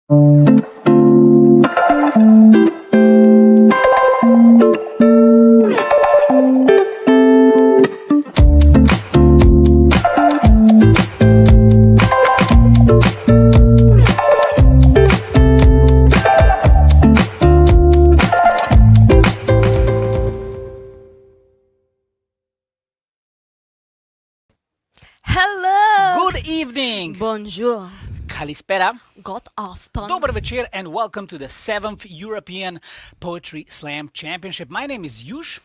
Bonjour. Kalispera. God afton. Dobar večer and welcome to the 7th European Poetry Slam Championship. My name is Juž.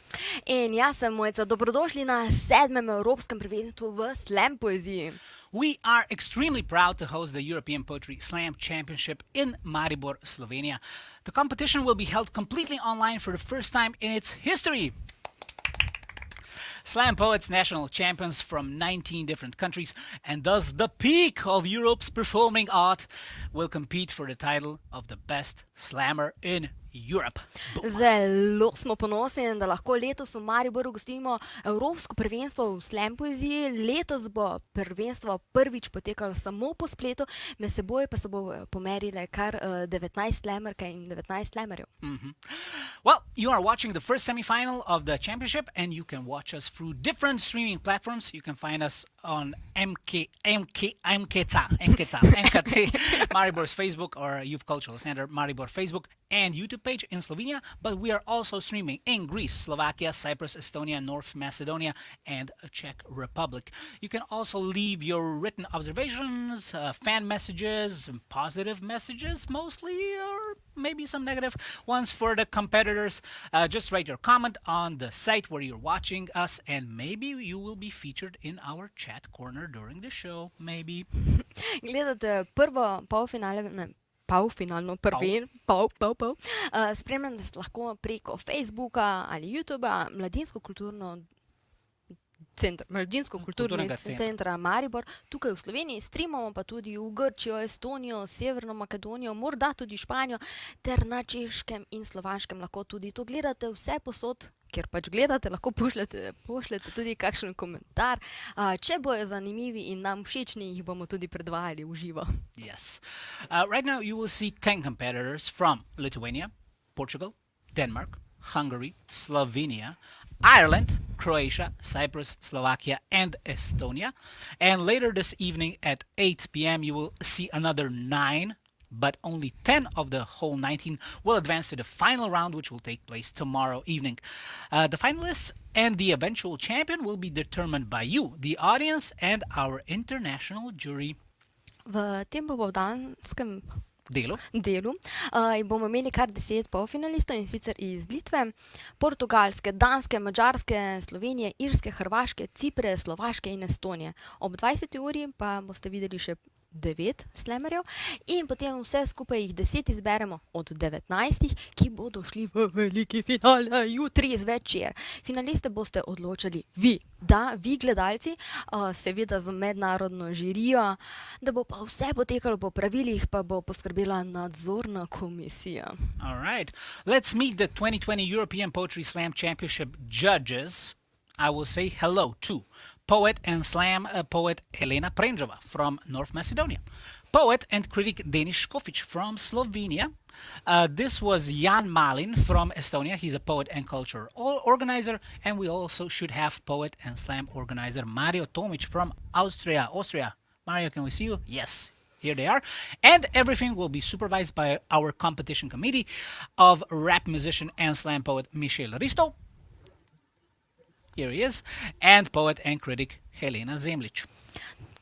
In jaz sem Moco. Dobrodošli na 7. Evropskem prvenstvu v slam poeziji. We are extremely proud to host the European Poetry Slam Championship in Maribor, Slovenia. The competition will be held completely online for the first time in its history. Slam poets, national champions from 19 different countries, and thus the peak of Europe's performing art, will compete for the title of the best slammer in Europe. Boom. Zelo smo ponosni, da lahko letos v Mariboru gostimo Evropsko prvenstvo v slam poeziji. Letos bo prvenstvo prvič potekalo samo po spletu, med seboj pa se bo pomerile kar 19 slamerke in 19 slamerjev. Well, you are watching the first semifinal of the championship, and you can watch us through different streaming platforms. You can find us on MKT Maribor's Facebook or Youth Cultural Center Maribor Facebook and YouTube page in Slovenia, but we are also streaming in Greece, Slovakia, Cyprus, Estonia, North Macedonia, and Czech Republic. You can also leave your written observations, fan messages, positive messages mostly, or maybe some negative ones for the competitors. Just write your comment on the site where you're watching us, and maybe you will be featured in our chat corner during the show. Maybe. Gledate prvo polfinale, spremljate lahko preko Facebooka ali YouTubea, Mladinsko-kulturni center Maribor, tukaj v Sloveniji. Streamamo pa tudi v Grčijo, Estonijo, Severno Makedonijo, morda tudi Španijo, ter na Češkem in Slovaškem lahko tudi to gledate vse posod, kjer pač gledate, lahko pošljete tudi kakšen komentar. Če bojo zanimivi in nam všečni, jih bomo tudi predvajali v živo. Yes. Right now you will see 10 competitors from Lithuania, Portugal, Denmark, Hungary, Slovenia, Ireland, Croatia, Cyprus, Slovakia, and Estonia. And later this evening at 8 p.m. you will see another 9, but only 10 of the whole 19 will advance to the final round, which will take place tomorrow evening. The finalists and the eventual champion will be determined by you, the audience, and our international jury. V tem popoldanskem delu bomo imeli kar 10 polfinalistov, in sicer iz Litve, Portugalske, Danske, Madžarske, Slovenije, Irske, Hrvaške, Cipre, Slovaške in Estonije. Ob 20. uri pa boste videli še 9 slamerjev in potem vse skupaj jih 10 izberemo od 19, ki bodo šli v veliki finale jutri zvečer. Finaliste boste odločali vi, vi gledalci, seveda z mednarodno žirijo, da bo pa vse potekalo po pravilih, pa bo poskrbela nadzorna komisija. All right, let's meet the 2020 European Poetry Slam Championship judges. I will say hello to poet and slam poet Elena Prenjova from North Macedonia, poet and critic Denis Škofič from Slovenia. This was Jan Malin from Estonia. He's a poet and culture organizer, and we also should have poet and slam organizer Mario Tomic from Austria. Mario, can we see you? Yes. Here they are. And everything will be supervised by our competition committee of rap musician and slam poet Michel Risto. Here he is, and poet and critic Helena Zemljič.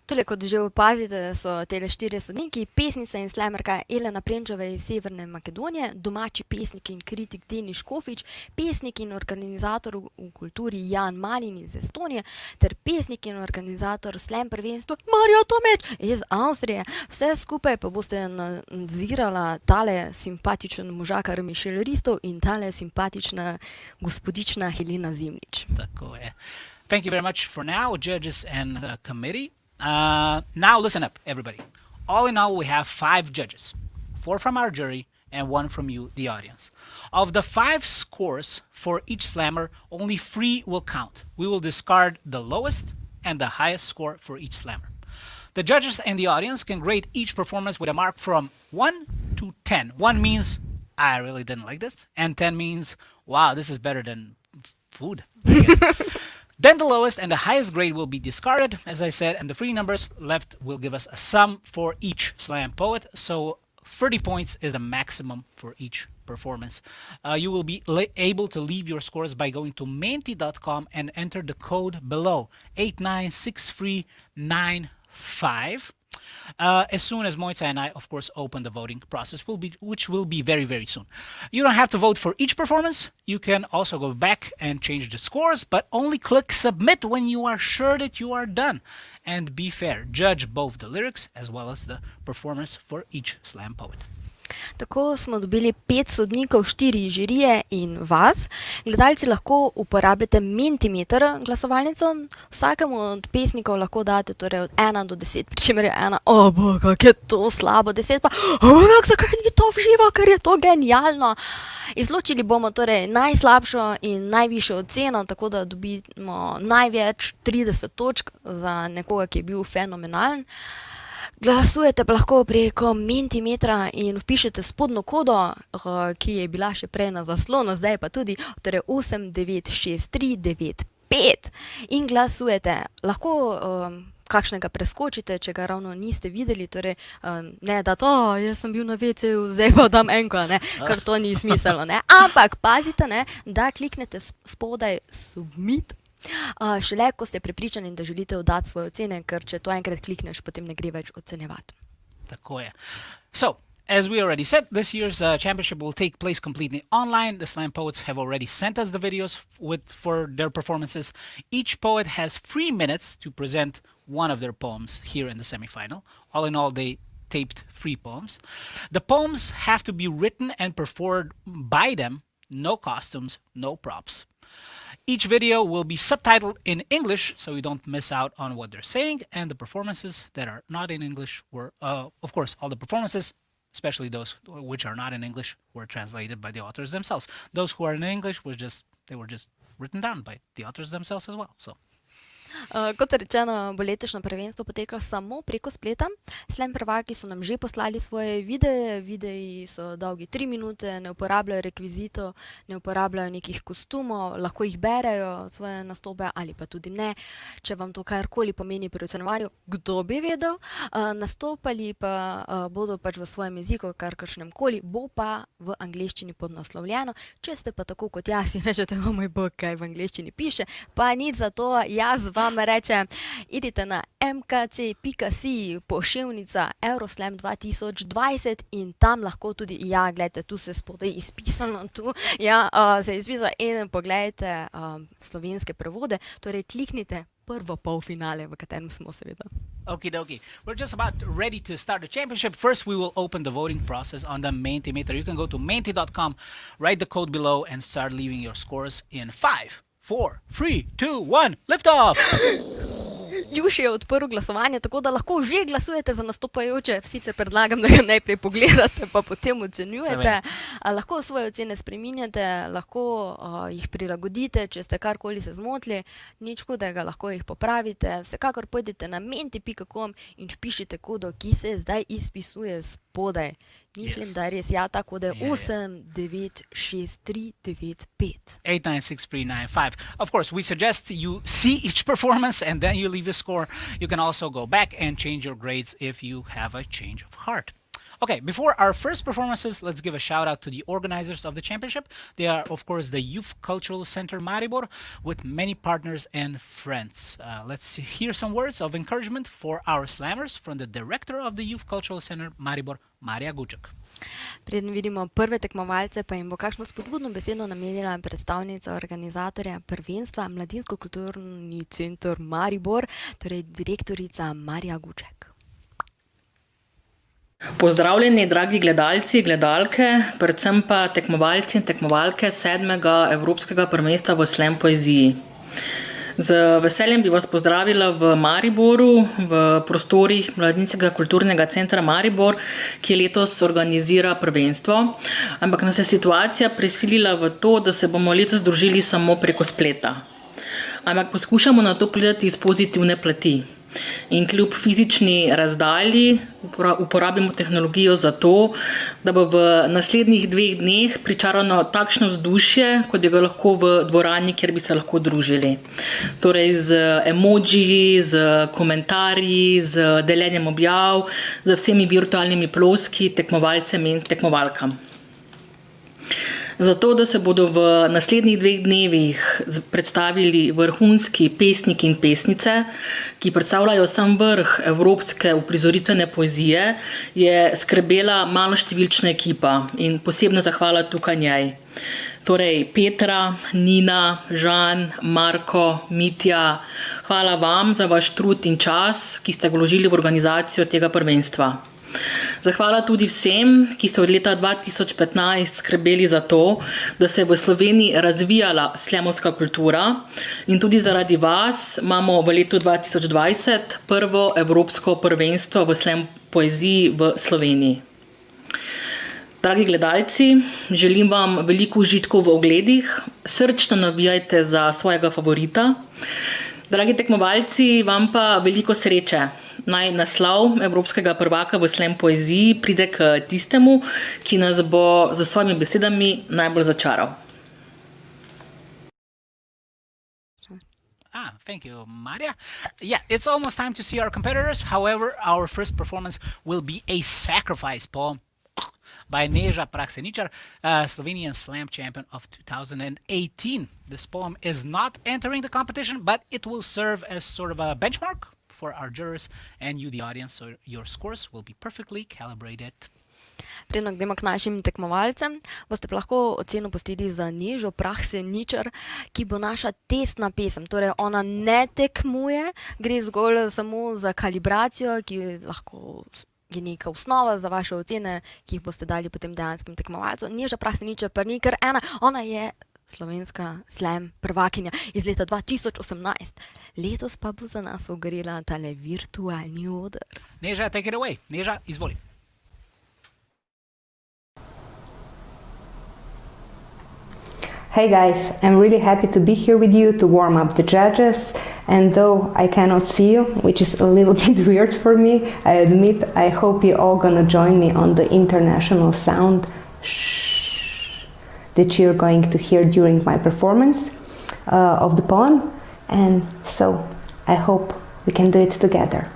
Tole, kot že opazite, so tele 4 sodniki, pesnica in slamerka Elena Prenjova iz Severne Makedonije, domači pesnik in kritik Denis Škofič, pesnik in organizator v kulturi Jan Malin iz Estonije, ter pesnik in organizator slam prvenstva Mario Tomic iz Avstrije. Vse skupaj pa boste nadzirala tale simpatičen možakar Michel Risto in tale simpatična gospodična Helena Zemljič. Tako je. Thank you very much for now, judges and committee. Now listen up, everybody. All in all, we have 5 judges, 4 from our jury and 1 from you, the audience. Of the 5 scores for each slammer, only 3 will count. We will discard the lowest and the highest score for each slammer. The judges and the audience can grade each performance with a mark from 1 to 10. 1 means, I really didn't like this, and 10 means, wow, this is better than food, I guess. Then the lowest and the highest grade will be discarded, as I said, and the 3 numbers left will give us a sum for each slam poet. So 30 points is the maximum for each performance. You will be able to leave your scores by going to menti.com and enter the code below, 896395. As soon as Moco and I, of course, open the voting process, which will be very, very soon. You don't have to vote for each performance. You can also go back and change the scores, but only click submit when you are sure that you are done. And be fair, judge both the lyrics as well as the performance for each slam poet. Tako smo dobili 5 sodnikov, 4 žirije in vas. Gledalci lahko uporabljate mentimeter glasovalnico. Vsakemu od pesnikov lahko date torej od 1 do 10, pri čemer je 1, kak je to slabo, 10 pa, zakaj ni to v živo, ker je to genialno. Izločili bomo torej najslabšo in najvišjo oceno, tako da dobimo največ 30 točk za nekoga, ki je bil fenomenalen. Glasujete pa lahko preko mentimetra in vpišete spodnjo kodo, ki je bila še prej na zaslonu, zdaj pa tudi, torej 896395 in glasujete. Lahko kakšnega preskočite, če ga ravno niste videli, torej ne da to, jaz sem bil na WC-ju, zdaj pa dam enko, ne, ker to ni smiselno, ne. Ampak pazite, ne, da kliknete spodaj submit, šele ko ste prepričani, da želite oddati svoje ocene, ker če to enkrat klikneš, potem ne gre več ocenjevati. Tako je. So, as we already said, this year's championship will take place completely online. The slam poets have already sent us the videos for their performances. Each poet has 3 minutes to present one of their poems here in the semifinal. All in all, they taped 3 poems. The poems have to be written and performed by them. No costumes, no props. Each video will be subtitled in English, so you don't miss out on what they're saying, and the performances that are not in English were, of course, all the performances, especially those which are not in English, were translated by the authors themselves. Those who are in English they were just written down by the authors themselves as well. So. Kot rečeno, bo letošnje prvenstvo potekalo samo preko spleta. Slam prvaki so nam že poslali svoje videe. Videi so dolgi 3 minute, ne uporabljajo rekvizitov, ne uporabljajo nekih kostumov, lahko jih berejo svoje nastope ali pa tudi ne. Če vam to karkoli pomeni pri ocenjevanju, kdo bi vedel, nastopali pa bodo pač v svojem jeziku, karkšnem koli, bo pa v angleščini podnaslovljeno. Če ste pa tako kot jaz in rečete, moj bog, kaj v angleščini piše, pa nič za to, jaz vam rečem, idite na mkc.si poševnica Euroslam 2020 in tam lahko tudi, gledajte, tu se spodaj izpisano, se je izpisano in pogledajte slovenske prevode, torej kliknite prvo polfinale, v katerem smo seveda. Okay. We're just about ready to start the championship. First, we will open the voting process on the Mentimeter. You can go to menti.com, write the code below and start leaving your scores in 5, 4, 3, 2, 1, lift off! Juš je odprl glasovanje, tako da lahko že glasujete za nastopajoče. Sicer predlagam, da ga najprej pogledate, pa potem ocenjujete. Lahko svoje ocene spreminjate, lahko jih prilagodite, če ste karkoli se zmotili, nič hudega, lahko jih popravite. Vsekakor pojdite na menti.com in vpišite kodo, ki se zdaj izpisuje spodaj. Mislim, da je res, ta kod je 896395. 896395. Of course, we suggest you see each performance and then you leave the score. You can also go back and change your grades if you have a change of heart. Okay, before our first performances, let's give a shout out to the organizers of the championship. They are, of course, the Youth Cultural Center Maribor with many partners and friends. Let's hear some words of encouragement for our slammers from the director of the Youth Cultural Center Maribor, Marija Guček. Preden vidimo prve tekmovalce, pa jim bo kakšno spodbudno besedo namenila predstavnica organizatorja prvenstva Mladinsko-kulturni center Maribor, torej direktorica Marija Guček. Pozdravljeni, dragi gledalci, gledalke, predvsem pa tekmovalci in tekmovalke 7. Evropskega prvenstva v slam poeziji. Z veseljem bi vas pozdravila v Mariboru, v prostorih Mladinskega kulturnega centra Maribor, ki letos organizira prvenstvo. Ampak nas je situacija prisilila v to, da se bomo letos družili samo preko spleta. Ampak poskušamo na to gledati iz pozitivne plati. In kljub fizični razdalji uporabimo tehnologijo za to, da bo v naslednjih 2 dneh pričarano takšno vzdušje, kot je ga lahko v dvorani, kjer bi se lahko družili. Torej z emodžiji, z komentarji, z deljenjem objav, z vsemi virtualnimi ploski, tekmovalcem in tekmovalkam. Zato, da se bodo v naslednjih 2 dnevih predstavili vrhunski pesniki in pesnice, ki predstavljajo sam vrh evropske uprizoritvene poezije, je skrbela maloštevilčna ekipa in posebna zahvala tukaj njej. Torej Petra, Nina, Žan, Marko, Mitja, hvala vam za vaš trud in čas, ki ste ga vložili v organizacijo tega prvenstva. Zahvala tudi vsem, ki ste od leta 2015 skrbeli za to, da se je v Sloveniji razvijala slamovska kultura in tudi zaradi vas imamo v letu 2020 prvo evropsko prvenstvo v slam poeziji v Sloveniji. Dragi gledalci, želim vam veliko užitkov v ogledih, srčno navijajte za svojega favorita. Dragi tekmovalci, vam pa veliko sreče. Naj naslov Evropskega prvaka v slam poeziji pride k tistemu, ki nas bo z svojimi besedami najbolj začaral. Thank you, Marja. Yeah, it's almost time to see our competitors. However, our first performance will be a sacrifice poem by Neža Prakseničar, Slovenian slam champion of 2018. This poem is not entering the competition, but it will serve as sort of a benchmark for our jurors and you, the audience, so your scores will be perfectly calibrated. Preden gremo k našim tekmovalcem, boste lahko oceno pustili za Nežo Prakseničar, ki bo naša testna pesem. Torej, ona ne tekmuje, gre zgolj samo za kalibracijo, ki lahko je neka osnova za vaše ocene, ki jih boste dali potem dejanskim tekmovalcem. Neža Prakseničar pa ni kar ena, ona je slovenska slam prvakinja iz leta 2018. Letos pa bo za nas ogrela tale virtualni oder. Neža, take it away. Neža, izvoli. Hey guys, I'm really happy to be here with you to warm up the judges, and though I cannot see you, which is a little bit weird for me, I admit, I hope you're all gonna join me on the international sound that you're going to hear during my performance of the poem, and so I hope we can do it together.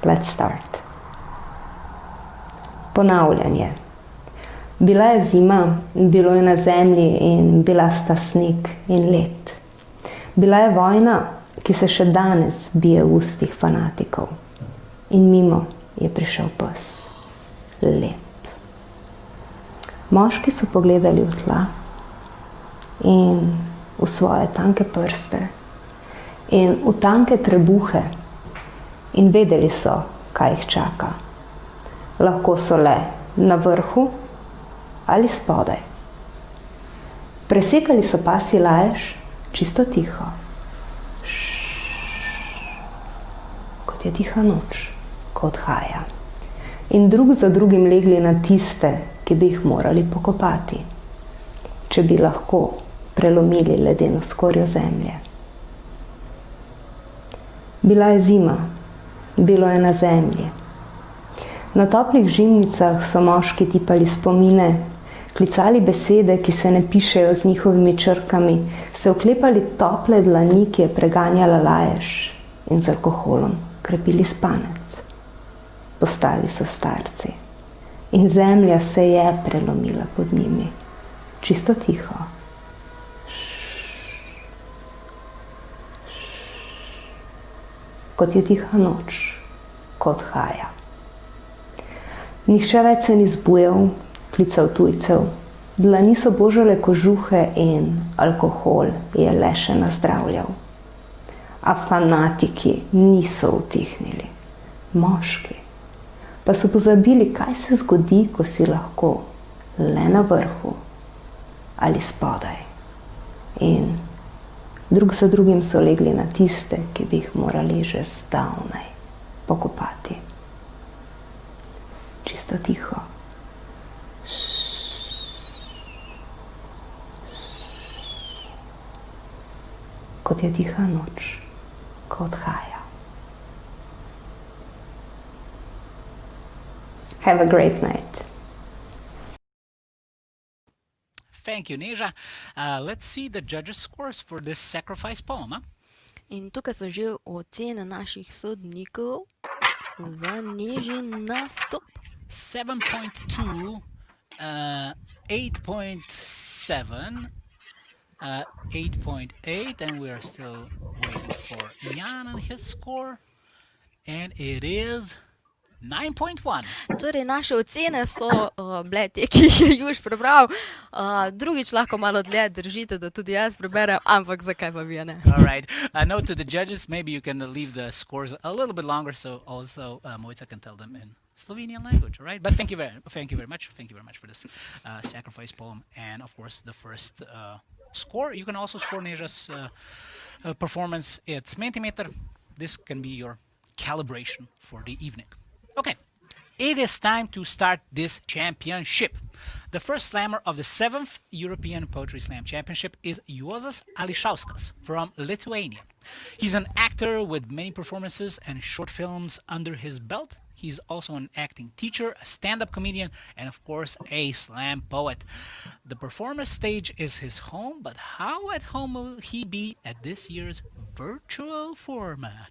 Let's start. Ponavljanje. Bila je zima, bilo je na zemlji in bila sta sneg in led. Bila je vojna, ki se še danes bije v ustih fanatikov. In mimo je prišel pes. Lep. Moški so pogledali v tla in v svoje tanke prste in v tanke trebuhe in vedeli so, kaj jih čaka. Lahko so le na vrhu ali spodaj. Presekali so pasji lajež čisto tiho. Kot je tiha noč, ko odhaja. In drug za drugim legli na tiste, ki bi jih morali pokopati, če bi lahko prelomili ledeno skorjo zemlje. Bila je zima, bilo je na zemlji. Na toplih žimnicah so moški tipali spomine, klicali besede, ki se ne pišejo z njihovimi črkami, se oklepali tople dlani, ki je preganjala lajež in z alkoholom krepili spanec. Postali so starci in zemlja se je prelomila pod njimi. Čisto tiho. Kot je tiha noč, ko odhaja. Nihče več se ni zbujal, klical tujcev. Dlani so božale kožuhe in alkohol je le še nazdravljal. A fanatiki niso utihnili. Moški pa so pozabili, kaj se zgodi, ko si lahko le na vrhu ali spodaj. In drug za drugim so legli na tiste, ki bi jih morali že zdavnaj pokopati. Čisto tiho. Kot je tiha noč, ko odhaja. Have a great night. Thank you, Neža. Let's see the judges' scores for this sacrifice poem. Huh? In tukaj so že ocene naših sodnikov za Nežin nastop. 7.2, 8.7, 8.8, and we are still waiting for Jan and his score. And it is 9.1. Torej, naše ocene so bile te, ki jih je Juž prebral. Drugič lahko malo dlje držite, da tudi jaz preberem, ampak zakaj pa vi ne? All right. Note to the judges, maybe you can leave the scores a little bit longer so also Moca can tell them in Slovenian language, all right? But thank you very much. Thank you very much for this sacrifice poem. And of course, the first score. You can also score Neža's performance at Mentimeter. This can be your calibration for the evening. Okay, it is time to start this championship. The first slammer of the 7th European Poetry Slam Championship is Juozas Ališauskas from Lithuania. He's an actor with many performances and short films under his belt. He's also an acting teacher, a stand-up comedian, and of course a slam poet. The performance stage is his home, but how at home will he be at this year's virtual format?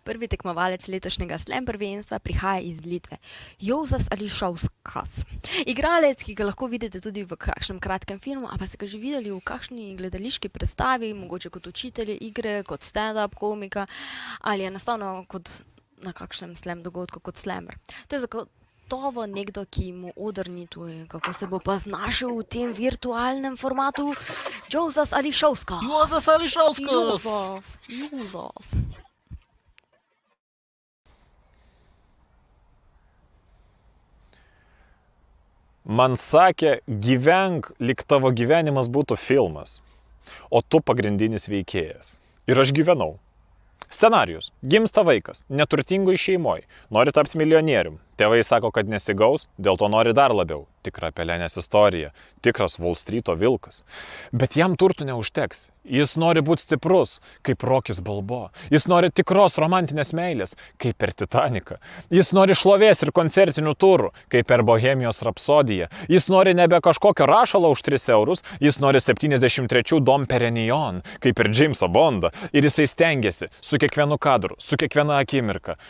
Prvi tekmovalec letošnjega slam prvenstva prihaja iz Litve. Juozas Ališauskas. Igralec, ki ga lahko vidite tudi v kakšnem kratkem filmu, a pa ste ga že videli v kakšni gledališki predstavi, mogoče kot učitelj igre, kot stand-up komika ali enostavno kot na kakšnem slam dogodku kot slammer. To je zagotovo nekdo, ki mu oder ni tuj, kako se bo pa znašel v tem virtualnem formatu. Juozas Ališauskas. Juozas Ališauskas! Juozas. Man sakė, gyvenk, lyg tavo gyvenimas būtų filmas, o tu pagrindinis veikėjas. Ir aš gyvenau. Scenarijus. Gimsta vaikas, neturtingoj šeimoj, nori tapti milijonierium. Tėvai sako, kad nesigaus, dėl to nori dar labiau. Tikra pelenės istorija, tikras Wall Streeto vilkas. Bet jam turtų neužteks. Jis nori būti stiprus, kaip Rokis Balbo. Jis nori tikros romantinės meilės, kaip per Titaniką. Jis nori šlovės ir koncertinių turų, kaip per Bohemijos rapsodiją. Jis nori nebe kažkokio rašalo už 3 eurus, jis nori 73 Dom Perignon, kaip per Jamesą Bondą. Ir jisai stengiasi su kiekvienu kadru, su kiekviena akimirka.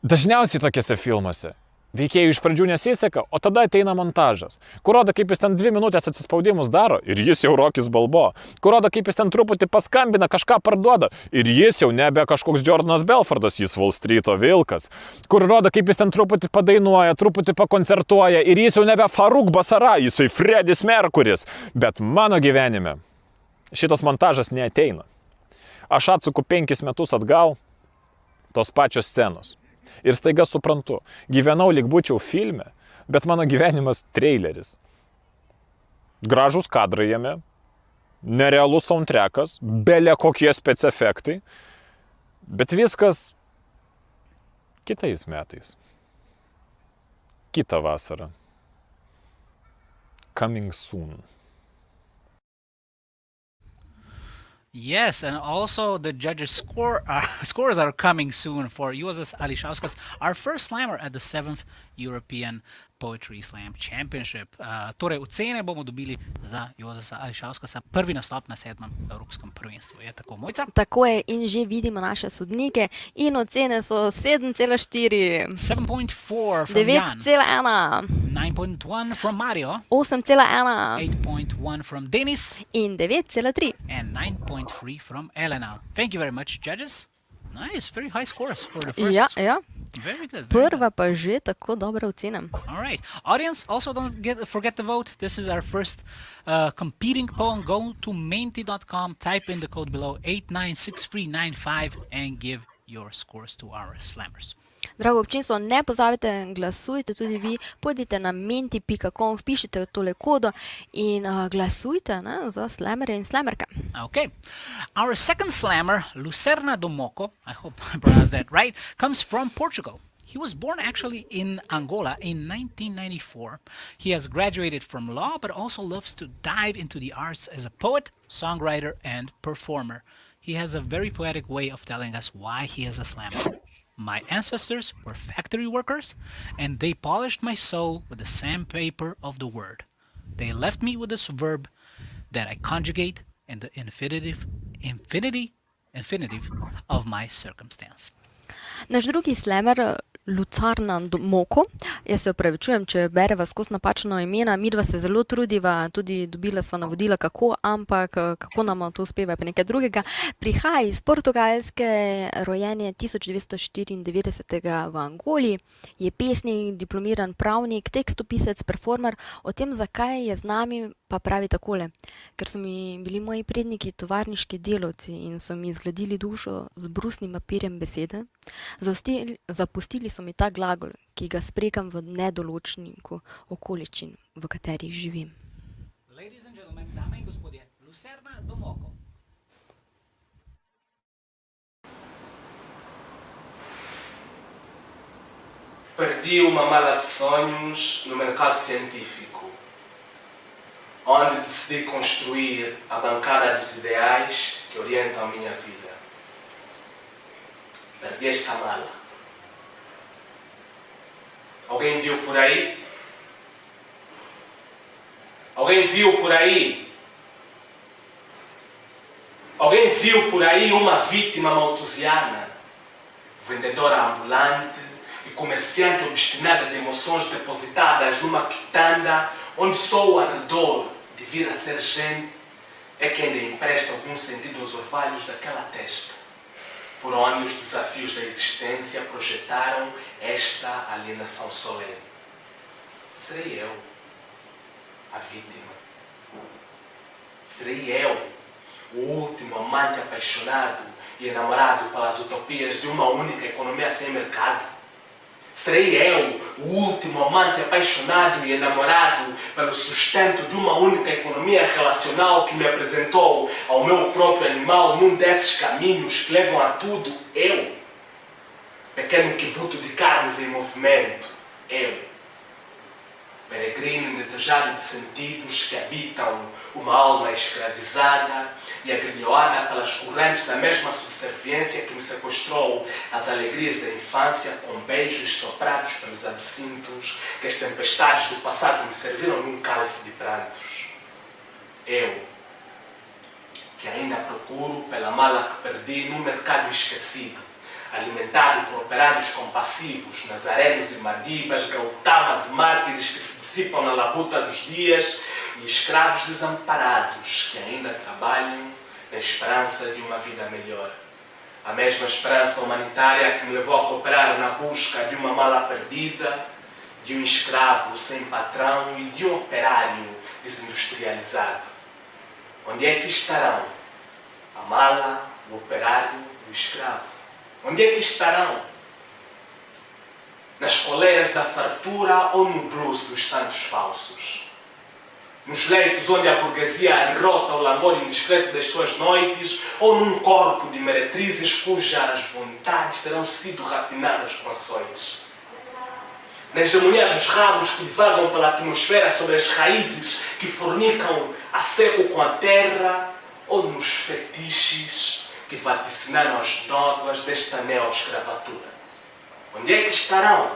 Dažniausiai tokiuose filmuose veikėjų iš pradžių nesiseka, o tada ateina montažas, kur rodo, kaip jis ten 2 minutės atsispaudimus daro ir jis jau Rokis Balbo. Kur rodo, kaip jis ten truputį paskambina, kažką parduoda ir jis jau nebe kažkoks Jordanas Belfordas, jis Wall Streeto vilkas. Kur rodo, kaip jis ten truputį padainuoja, truputį pakoncertuoja ir jis jau nebe Faruk Basara, jisai Fredis Merkuris. Bet mano gyvenime šitas montažas neateina. Aš atsuku 5 metus atgal, tos pačios scenos. Ir staiga suprantu, gyvenau lyg būčiau filme, bet mano gyvenimas traileris. Gražus kadrai jame, nerealus soundtrackas, bele kokie specefektai, bet viskas kitais metais. Kitą vasarą. Coming soon. Yes, and also the judges' scores are coming soon for Juozas Ališauskas, our first slammer at the 7th European Poetry Slam Championship. Torej, ocene bomo dobili za Juozasa Ališauskasa, prvi nastop na 7. Evropskem prvenstvu. Je tako, Mojca? Tako je, in že vidimo naše sodnike in ocene so 7,4, 7.4 from Jan, 9,1, 9.1 from Mario, 8,1 8.1 from Denis, in 9,3. and 9.3 from Elena. Thank you very much, judges. Nice, very high scores for the first. Ja. Very good. Very Prva pa že tako dobra ocena. All right. Audience, also don't forget to vote. This is our first competing poem. Go to menti.com, type in the code below 896395 and give your scores to our slammers. Drago občinstvo, ne pozabite, glasujte tudi vi, pojdite na menti.com, vpišite tole kodo in glasujte za slammerje in slammerke. Okay. Our second slammer, Lucerna do Moco, I hope I pronounced that right, comes from Portugal. He was born actually in Angola in 1994. He has graduated from law, but also loves to dive into the arts as a poet, songwriter, and performer. He has a very poetic way of telling us why he is a slammer. My ancestors were factory workers, and they polished my soul with the sandpaper of the word. They left me with this verb that I conjugate in the infinitive of my circumstance. Naš drugi slemer, Lucerna Moco, jaz se opravičujem, če bereva skozi napačno imena, midva se zelo trudiva, tudi dobila sva navodila kako, ampak kako nam to uspeva je pa nekaj drugega. Prihaja iz Portugalske, rojen je 1994 v Angoli, je pesnik, diplomiran pravnik, tekstopisec, performer. O tem, zakaj je z nami, pa pravi takole: ker so mi bili moji predniki tovarniški delavci in so mi zgladili dušo z brusnim papirjem besede, zapustili so mi ta glagol, ki ga sprekam v nedoločniku okoliščin, v katerih živim. Ladies and gentlemen, dame in gospodje, Lucerna do Moco. Perdi uma mala de sonhos no mercado científico, onde decidi construir a bancada dos ideais que orientam a minha vida. Perdi esta mala. Alguém viu por aí? Alguém viu por aí? Alguém viu por aí uma vítima maltusiana, vendedora ambulante e comerciante obstinada de emoções depositadas numa quitanda onde só o ardor de vir a ser gente é que ainda empresta algum sentido aos orvalhos daquela testa, por onde os desafios da existência projetaram esta alienação solene. Serei eu a vítima. Serei eu o último amante apaixonado e enamorado pelas utopias de uma única economia sem mercado. Serei eu o último amante apaixonado e enamorado pelo sustento de uma única economia relacional que me apresentou ao meu próprio animal num desses caminhos que levam a tudo. Eu, pequeno quibuto de carnes em movimento. Eu, peregrino desejado de sentidos que habitam uma alma escravizada e agrilhoada pelas correntes da mesma subserviência que me sequestrou as alegrias da infância com beijos soprados pelos absintos que as tempestades do passado me serviram num cálice de prantos. Eu, que ainda procuro pela mala que perdi num mercado esquecido, alimentado por operários compassivos, nazarenos e madibas, gautamas e mártires que se dissipam na labuta dos dias e escravos desamparados que ainda trabalham na esperança de uma vida melhor. A mesma esperança humanitária que me levou a cooperar na busca de uma mala perdida, de um escravo sem patrão e de um operário desindustrializado. Onde é que estarão a mala, o operário e o escravo? Onde é que estarão? Nas coleiras da fartura ou no blues dos santos falsos? Nos leitos onde a burguesia arrota o langor indiscreto das suas noites ou num corpo de meretrizes cujas vontades terão sido rapinadas com açoites? Na hegemonia dos ramos que divagam pela atmosfera sobre as raízes que fornicam a seco com a terra ou nos fetiches que vaticinaram as nódoas desta neo-escravatura? Onde é que estarão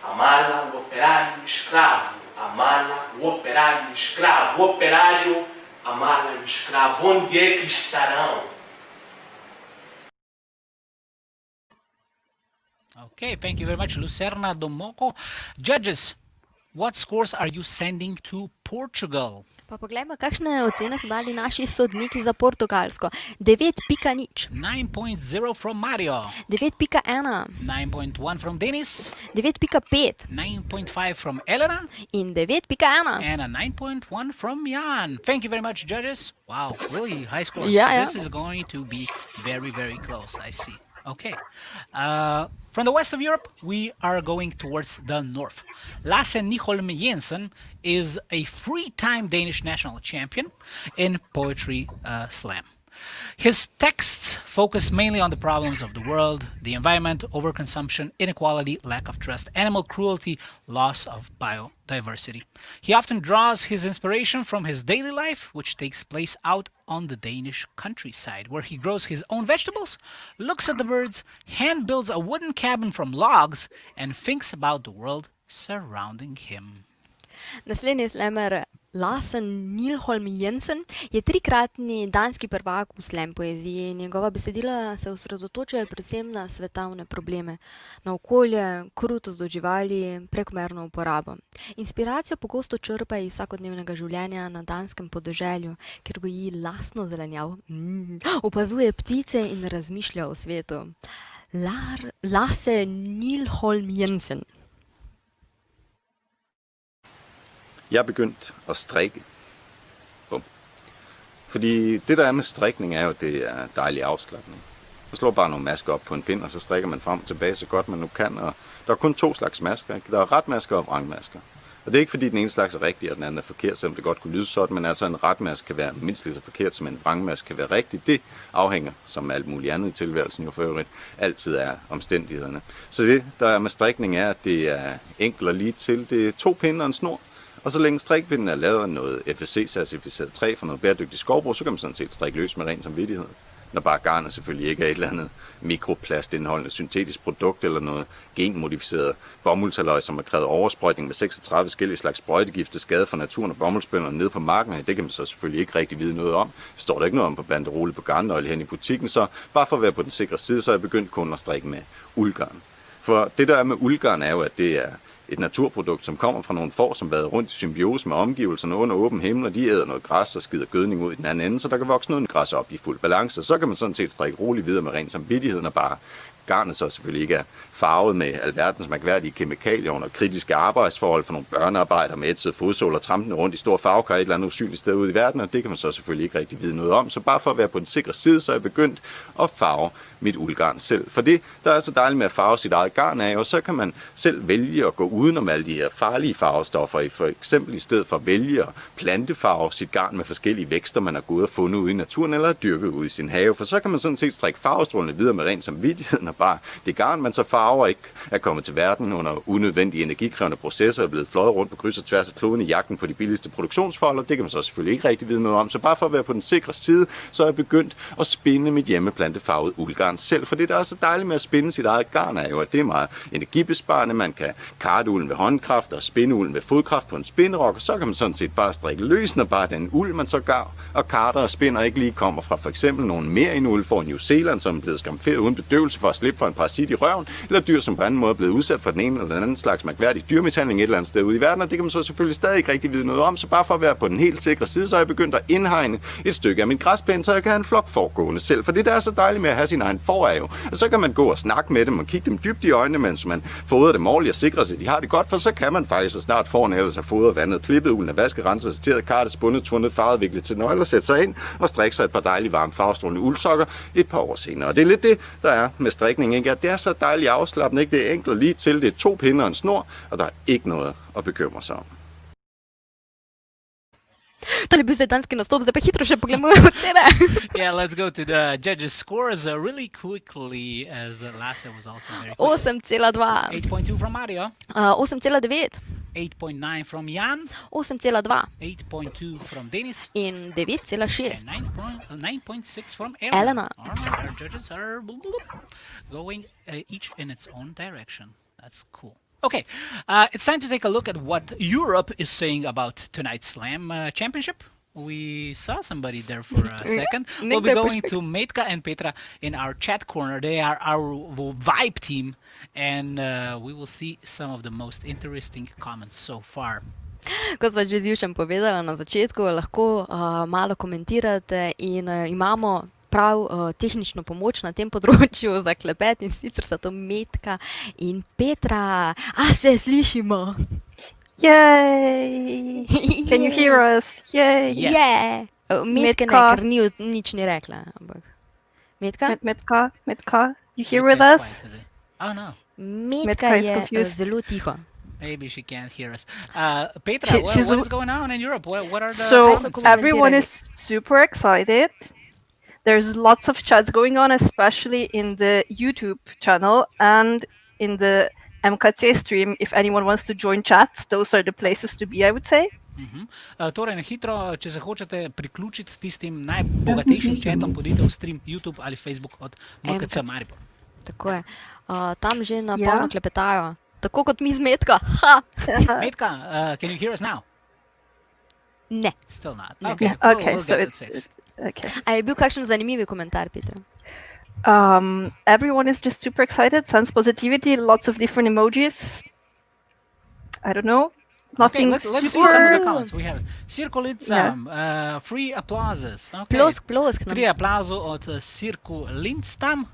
a mala, o operário e o escravo? A mala, o operário e o escravo. O operário, a mala e o escravo. Onde é que estarão? Okay, thank you very much, Lucerna do Moco. Judges, what scores are you sending to Portugal? Pa poglejmo, kakšne ocene so dali naši sodniki za Portugalsko. 9,0. 9.0 from Mario. 9,1. 9.1 from Denis. 9,5. 9.5 from Elena. In 9,1. And a 9.1 from Jan. Thank you very much, judges. Wow, really high scores. Yeah. This is going to be very, very close, I see. Okay. From the west of Europe, we are going towards the north. Lasse Nyholm Jensen is a three-time Danish national champion in poetry slam. His texts focus mainly on the problems of the world, the environment, overconsumption, inequality, lack of trust, animal cruelty, loss of biodiversity. He often draws his inspiration from his daily life, which takes place out on the Danish countryside, where he grows his own vegetables, looks at the birds, hand builds a wooden cabin from logs, and thinks about the world surrounding him. Naslednji slamer Lasse Nyholm Jensen je trikratni danski prvak v slam poeziji. Njegova besedila se osredotočajo predvsem na svetovne probleme, na okolje, krutost do živali, prekomerno uporabo. Inspiracijo pogosto črpa iz vsakodnevnega življenja na danskem podeželju, kjer goji lastno zelenjav, opazuje ptice in razmišlja o svetu. Lasse Nyholm Jensen. Jeg er begyndt at strikke. Bum. Fordi det der er med strikning er jo, det er dejlig afslappning. Man slår bare nogle masker op på en pind, og så strikker man frem og tilbage så godt man nu kan. Og der er kun 2 slags masker, ikke? Der er retmasker og vrangmasker. Og det er ikke fordi den ene slags er rigtig, og den anden er forkert, selvom det godt kunne lyde sådan, men altså en retmaske kan være mindst lige så forkert, som en vrangmaske kan være rigtig. Det afhænger, som alt muligt andet i tilværelsen jo for øvrigt, altid er omstændighederne. Så det, der er med strikning, er, at det er enkelt og lige til. Det er 2 pinde og en snor. Og så længe strikpinden er lavet af noget FSC-certificeret træ fra noget bæredygtigt skovbrug, så kan man sådan set strikke løs med ren samvittighed. Når bare garnet selvfølgelig ikke er et eller andet mikroplastindholdende syntetisk produkt eller noget genmodificeret bomuldsaløj, som har krævet oversprøjtning med 36 forskellige slags sprøjtegift til skade for naturen og bomuldsbønderne nede på marken. Det kan man så selvfølgelig ikke rigtig vide noget om. Det står der ikke noget om på banderole på garnnøgle hen i butikken, så bare for at være på den sikre side, så er jeg begyndt kun at strikke med uldgarn. For det der er med uldgarn er jo, at det er et naturprodukt, som kommer fra nogle får, som vader rundt i symbiose med omgivelserne under åben himmel, og de æder noget græs og skider gødning ud i den anden ende, så der kan vokse noget græs op i fuld balance. Så kan man sådan set strikke roligt videre med ren samvittighed, når bare garnet så selvfølgelig ikke er farvet med alverdens mærkværdige kemikalier under kritiske arbejdsforhold for nogle børnearbejder med ætset fodsåler trampende rundt i stor farvekar et eller andet usynligt sted ude i verden, og det kan man så selvfølgelig ikke rigtig vide noget om. Så bare for at være på den sikre side, så er jeg begyndt at farve mit uldgarn selv. For det, der er så dejligt med at farve sit eget garn af, og så kan man selv vælge at gå udenom alle de her farlige farvestoffer, for eksempel i stedet for at vælge at plantefarve sit garn med forskellige vækster, man har gået og fundet ude i naturen eller dyrket ude i sin have, for så kan man sådan set strikke farvestrålene videre med ren samvittighed, når bare det garn, man så farver, ikke er kommet til verden under unødvendige energikrævende processer, er blevet fløjet rundt på kryds og tværs af kloden i jagten på de billigste produktionsfolder. Det kan man så selvfølgelig ikke rigtig vide noget om, så bare for at være på den sikre side, så er jeg begyndt at spinde mit hjemmeplantefarvede uldgarn selv, for det der er så dejligt med at spinde sit eget garn er jo, at det er meget energibesparende. Man kan karte ulden ved håndkraft og spinde ulden ved fodkraft på en spinderok, og så kan man sådan set bare strikke løs, når bare den uld, man så gav og karter og spinder ikke lige kommer fra for eksempel nogle merino-uld fra New Zealand, som er blevet skamferet uden bedøvelse for at slippe for en parasit i røven, eller dyr, som på anden måde er blevet udsat for den ene eller den anden slags mærkværdig dyrmishandling et eller andet sted ude i verden, og det kan man så selvfølgelig stadig ikke rigtig vide noget om, så bare for at være på den helt sikre side, så er jeg begyndt at indhegne et stykke af min græsplæne, så jeg kan have en flok forgående selv, for det der er så dejligt med at have sin egen får er jo, og så kan man gå og snakke med dem og kigge dem dybt i øjnene, mens man fodrer dem ordentligt og sikrer sig, at de har det godt, for så kan man faktisk så snart foran ellers have fodret vandet, klippet ulden af vasket, renset, sorteret, kartet, spundet, tvundet, farvet, viklet til nøgler, sætte sig ind og strikke sig et par dejlige varme farvestrålende uldsokker et par år senere. Og det er lidt det, der er med strikning, ikke? At det er så dejligt afslappende, ikke? Det er enkelt og lige til, det er 2 pinde og en snor, og der er ikke noget at bekymre sig om. To je bil zdaj danski nastop, zdaj pa hitro še poglejmo ocene. Yeah, let's go to the judges' scores really quickly, as Lasse was also very quick. 8,2. 8.2 from Mario, 8,9. 8.9 from Jan, 8,2. 8.2 from Denis, In 9,6. and 9.6 from Elena. All right, our judges are going each in its own direction. That's cool. Okay, it's time to take a look at what Europe is saying about tonight's Slam Championship. We saw somebody there for a second. We'll be going to Metka and Petra in our chat corner. They are our vibe team, and we will see some of the most interesting comments so far. Kot sva že z Jušem povedala na začetku, lahko malo komentirate in imamo prav tehnično pomoč na tem področju za klepet in sicer sta to Metka in Petra. A se slišimo? Yay! Can you hear us? Yay! Yes. Yeah. Metka ne, Metka. ker nič ni rekla. Ampak. Metka? Metka, you here Metka with is us? quiet today. Oh no, Metka Metka is je confused. zelo tiho. maybe she can't hear us. Petra, what is going on in Europe? What are the So comments? Comments everyone here. is super excited. there's lots of chats going on, especially in the YouTube channel and in the MKC stream. If anyone wants to join chats, those are the places to be, I would say. Torej, na hitro, če se hočete priključiti tistim najbogatejšim chatom, podite v stream YouTube ali Facebook od MKC Maribor. Tako je. Tam že na polno klepetajo. Tako kot mi z Metka. Ha! Metka, can you hear us now? Ne. Still not. Ne. Okay, Okay, we'll so get it's that fixed. okay. A je bil kakšen zanimivi komentar, Petra? Everyone is just super excited. Sense positivity, lots of different emojis. I don't know. Okay, Nothing let's see super. some of the comments. We have Cirkulitzam, free applauses. Okay. Plosk. 3 aplauzov od Cirkulitzam.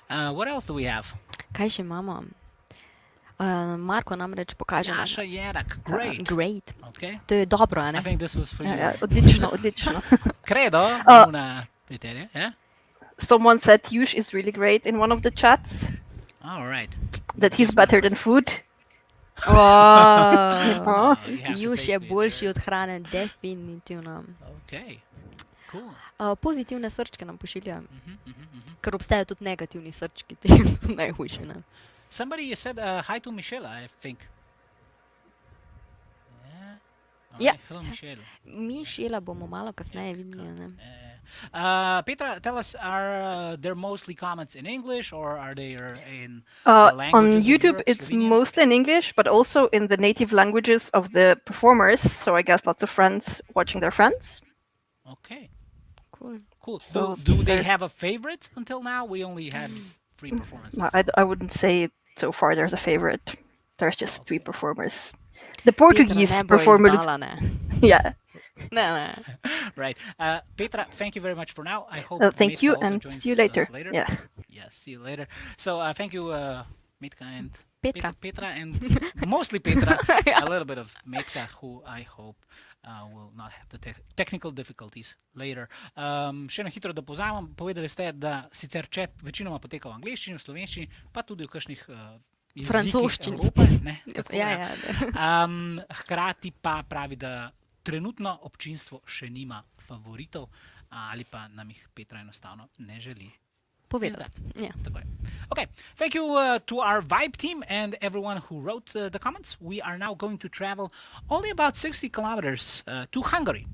What else do we have? Kaj še imamo? Marko namreč pokaže. Jasha Jerak, great. Great. Okay. To je dobro, a I ne? think this was for you. Odlično. Credo, una Peter, yeah? Someone said Yush is really great in one of the chats. All right. That he's better than food. Wow. You have Juž space je for it boljši there. od hrane, definitivno. Okay. Cool. Pozitivne srčke nam pošiljajo. Ker obstajajo tudi negativni srčki, ti so najhujši, ne? Somebody said hi to Michelle, I think. Yeah. All Yeah. right. Hello, Michelle. Mišela bomo malo kasneje videli, ne? Petra, tell us, are there mostly comments in English or are they in On languages of YouTube, Europe, it's Slovenia? mostly in English, but also in the native languages of the performers. So I guess lots of friends watching their friends. Okay, Cool. cool. So do they there's- have a favorite until now? We only had 3 performances. I wouldn't say so far there's a favorite. There's just 3 performers. The Portuguese Petra ne bo performer. izdala, ne? Yeah. Ne. Right. Petra, thank you very much for now. I hope Thank Metka you, also and joins see you us later. later. Yeah. Yes, see you later. So thank you, Metka and Petra. Petra and mostly Petra. A little bit of Metka, who I hope will not have the technical difficulties later. Še na hitro, da povzamem, povedali ste, da sicer chat večinoma poteka v angleščini, v slovenščini, pa tudi v kakšnih jezikih Francoščini. Evrope. Ne, tako, Ja. Hkrati pa pravi, da trenutno občinstvo še nima favoritov ali pa nam jih Petra enostavno ne želi. Povedati. Ja. Tako je. Okay, thank you to our Vibe team and everyone who wrote the comments. We are now going to travel only about 60 kilometers to Hungary.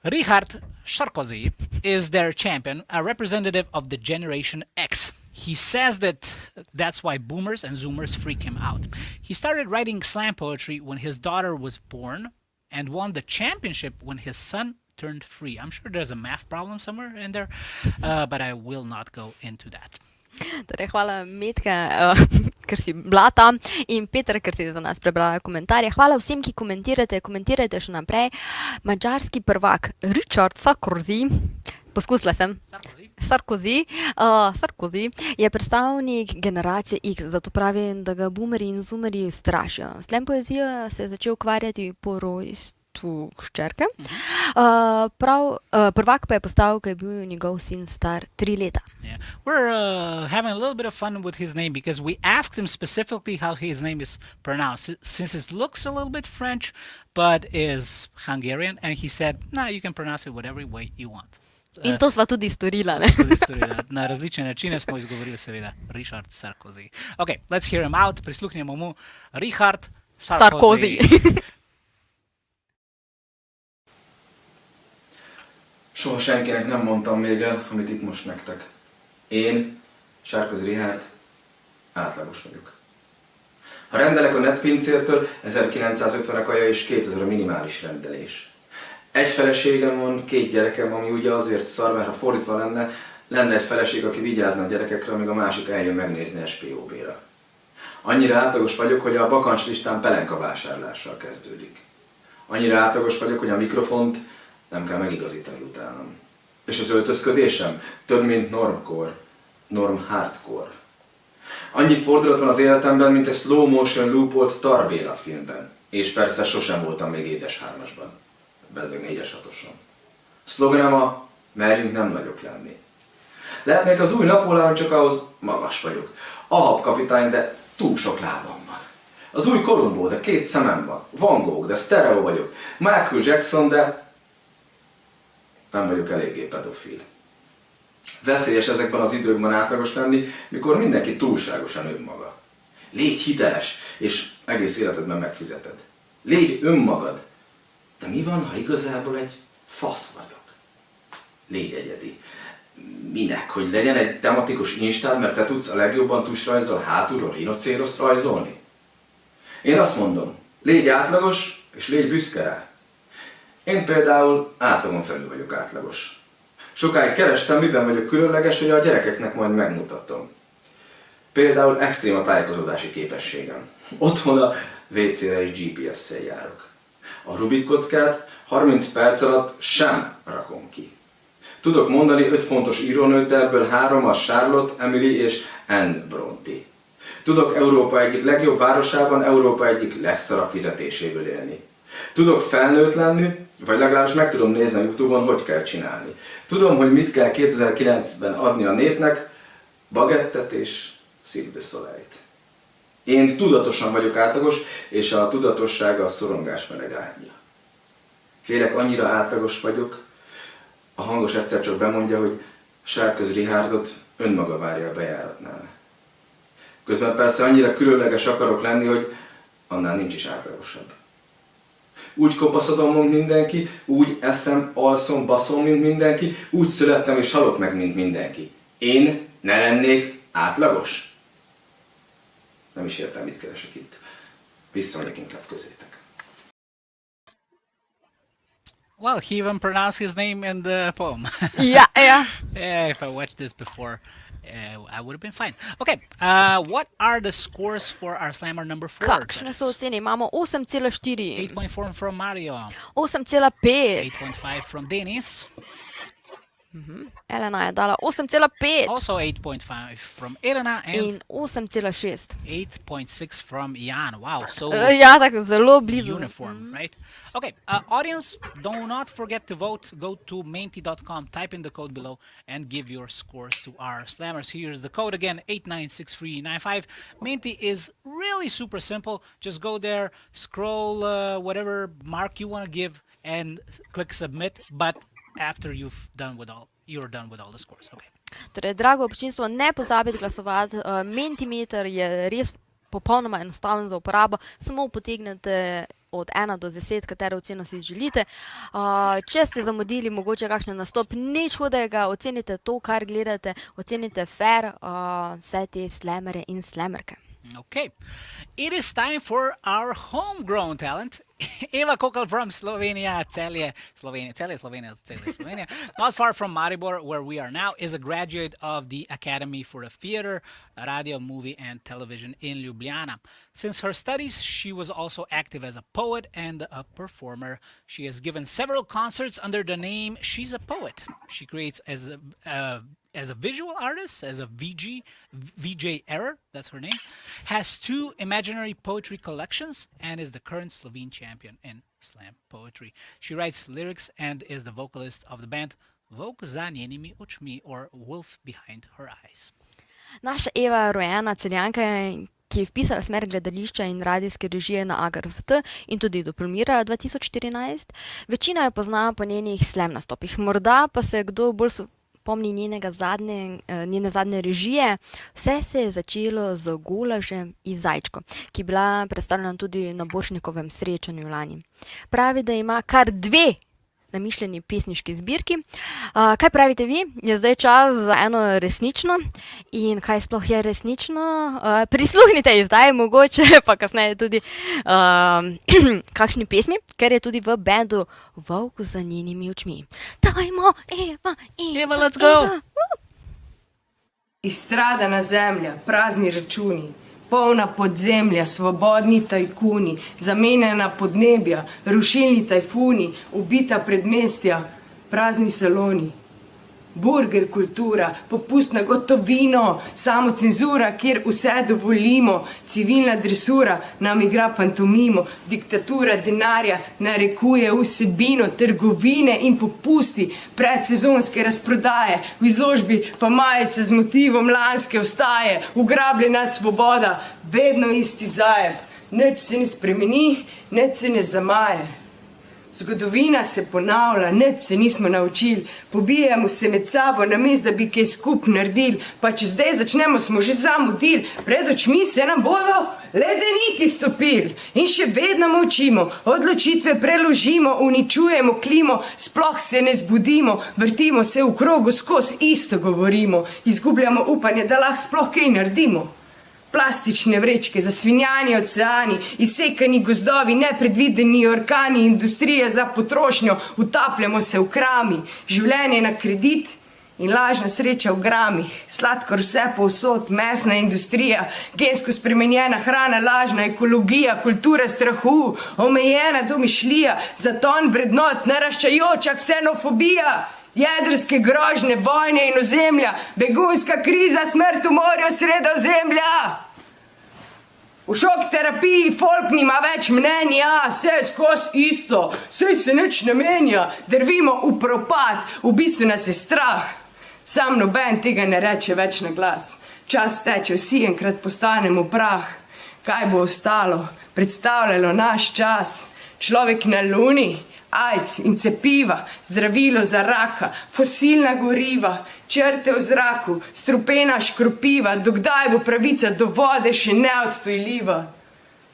Richárd Sárközi is their champion, a representative of the Generation X. He says that that's why boomers and zoomers freak him out. He started writing slam poetry when his daughter was born and won the championship when his son turned 3. I'm sure there's a math problem somewhere in there, but I will not go into that. Torej, hvala Metka, ker si bila tam, in Petra, ker si za nas prebrala komentarje. Hvala vsem, ki komentirajte še naprej. Madžarski prvak Richárd Sárközi, poskusila sem, Sárközi je predstavnik generacije X, zato pravi, da ga boomeri in zoomeri strašijo. Slam poezijo se je začel ukvarjati po rojstvu hčerke. Prvak pa je postal, ko je bil njegov sin star 3 leta. Yeah. We're having a little bit of fun with his name because we asked him specifically how his name is pronounced, since it looks a little bit French, but is Hungarian, and he said, no, you can pronounce it whatever way you want. In to sva tudi storila, ne? Na različne načine smo izgovorili seveda Richárd Sárközi. Okay, let's hear him out. Prisluhnemo mu. Richárd Sárközi. Soha senkinek nem mondtam még el, amit itt most nektek. Én, Sárközi Richárd, átlagos vagyok. Ha rendelek a netpincértől, 1950 a kaja és 2000 a minimális rendelés. Egy feleségem van, 2 gyerekem, ami ugye azért szar, mert ha fordítva lenne egy feleség, aki vigyázna a gyerekekre, amíg a másik eljön megnézni SPOB-ra. Annyira átlagos vagyok, hogy a bakancslistám pelenka vásárlással kezdődik. Annyira átlagos vagyok, hogy a mikrofont nem kell megigazítani utánam. És az öltözködésem több, mint normcore, norm hardcore. Annyi fordulat van az életemben, mint egy slow motion loopolt Tarbéla filmben. És persze sosem voltam még édes 3-asban. Bezzeg 4-es 6-oson. Szlogenem a merjünk nem nagyok lenni. Lehetnék az új Napóleon, csak ahhoz magas vagyok. Ahab kapitány, de túl sok lábam van. Az új Columbo, de 2 szemem van. Van Gogh, de sztereó vagyok. Michael Jackson, de nem vagyok eléggé pedofil. Veszélyes ezekben az időkben átlagos lenni, mikor mindenki túlságosan önmaga. Légy hiteles, és egész életedben megfizeted. Légy önmagad. De mi van, ha igazából egy fasz vagyok? Légy egyedi. Minek? Hogy legyen egy tematikus instád, mert te tudsz a legjobban tusrajzol hátulról rinocéroszt rajzolni? Én azt mondom, légy átlagos, és légy büszke rá. Én például átlagon felül vagyok átlagos. Sokáig kerestem, miben vagyok különleges, hogy a gyerekeknek majd megmutatom. Például extrém a tájékozódási képességem. Otthon a WC-re és GPS-szel járok. A Rubik kockát 30 perc alatt sem rakom ki. Tudok mondani 5 fontos írónőt, ebből 3 a Charlotte, Emily és Anne Bronte. Tudok Európa egyik legjobb városában, Európa egyik legszarabb fizetéséből élni. Tudok felnőtt lenni, vagy legalábbis meg tudom nézni a YouTube-on, hogy kell csinálni. Tudom, hogy mit kell 2009-ben adni a népnek, bagettet és Cirque du Soleil-t. Én tudatosan vagyok átlagos, és a tudatossága a szorongás meleg ágya. Félek, annyira átlagos vagyok, a hangos egyszer csak bemondja, hogy Sárközi Richárdot önmaga várja a bejáratnál. Közben persze annyira különleges akarok lenni, hogy annál nincs is átlagosabb. Úgy kopaszodom, mint mindenki, úgy eszem, alszom, baszom, mint mindenki, úgy születtem és halok meg, mint mindenki. Én ne lennék átlagos? Nem is értem, mit keresek itt. Visszamegyek inkább közétek. Well, he even pronounced his name in the poem. Yeah. Yeah, if I watched this before, I would have been fine. Okay, what are the scores for our slammer number 4? Kakšne so ocene? Imamo 8,4, 8.4 from Mario, 8,5, 8.5 from Denis, Elena je dala 8,5 also 8.5 from Elena, and in 8,6. 8.6 from Jan. Wow, so Ja, tako zelo blizu. uniform, right? Okay, audience, do not forget to vote. Go to menti.com, type in the code below, and give your scores to our slammers. Here's the code again, 896395. Menti is really super simple. Just go there, scroll whatever mark you want to give, and click submit. But after you're done with all the scores. Okay. Torej, drago občinstvo, ne pozabite glasovati. Mentimeter je res popolnoma enostaven za uporabo. Samo potegnete od 1 do 10, katero oceno si želite. Če ste zamudili mogoče kakšen nastop, nič hudega, ocenite to, kar gledate, ocenite fair vse te slamere in slamerke. Okay, it is time for our homegrown talent. Eva Kokal from Slovenia, Celje, Slovenia. Not far from Maribor, where we are now, is a graduate of the Academy for Theatre, Radio, Movie and Television in Ljubljana. Since her studies, she was also active as a poet and a performer. She has given several concerts under the name She's a Poet. She creates as a visual artist, as a VJ Error, that's her name, has 2 imaginary poetry collections, and is the current Slovene champion in slam poetry. She writes lyrics and is the vocalist of the band Volk za njenimi očmi, or Wolf Behind Her Eyes. Naša Eva je rojena Celjanka, ki je vpisala smer gledališča in radijske režije na AGRFT in tudi diplomirala 2014. Večina jo pozna po njenih slam nastopih. Morda pa se kdo bolj spomni njene zadnje režije. Vse se je začelo z Golažem iz Zajčko, ki je bila predstavljena tudi na Borštnikovem srečanju lani. Pravi, da ima kar 2 namišljeni pesniški zbirki. Kaj pravite vi? Je zdaj čas za eno resnično? In kaj sploh je resnično? Prisluhnite ji zdaj, mogoče pa kasneje tudi kakšni pesmi, ker je tudi v bendu Volk za njenimi očmi. Dajmo, Eva, let's go! Izstradana zemlja, prazni računi, polna podzemlja, svobodni tajkuni, zamenjana podnebja, rušilni tajfuni, ubita predmestja, prazni saloni. Burger kultura, popustna gotovino, samocenzura, kjer vse dovolimo, civilna dresura nam igra pantomimo, diktatura denarja narekuje vsebino, trgovine in popusti, predsezonske razprodaje, v izložbi pa majice z motivom lanske ostaje, ugrabljena svoboda, vedno isti zajeb, nič se ne spremeni, nič se ne zamaje. Zgodovina se ponavlja, nič se nismo naučili, pobijamo se med sabo, namesto da bi kaj skupaj naredili, pa če zdaj začnemo, smo že zamudili, pred očmi se nam bodo ledeniki stopili in še vedno molčimo, odločitve preložimo, uničujemo klimo, sploh se ne zbudimo, vrtimo se v krogu, skozi isto govorimo, izgubljamo upanje, da lahko sploh kaj naredimo. Plastične vrečke, zasvinjani oceani, izsekani gozdovi, nepredvideni orkani, industrija za potrošnjo, utapljamo se v krami, življenje na kredit in lažna sreča v gramih, sladkor vse povsod, mesna industrija, gensko spremenjena hrana, lažna ekologija, kultura strahu, omejena domišljija, zaton vrednot, naraščajoča ksenofobija, jedrske grožnje, vojne in ozemlja, begunska kriza, smrt v morju, Sredozemlja. V šok terapiji folk nima več mnenja, vse je skozi isto, vse se nič ne menja, drvimo v propad, v bistvu nas je strah. Sam noben tega ne reče več na glas. Čas teče, vsi enkrat postanemo prah. Kaj bo ostalo? Predstavljalo naš čas. Človek na luni, AIDS in cepiva, zdravilo za raka, fosilna goriva, črte v zraku, strupena škropiva, dokdaj bo pravica do vode še neodtujljiva.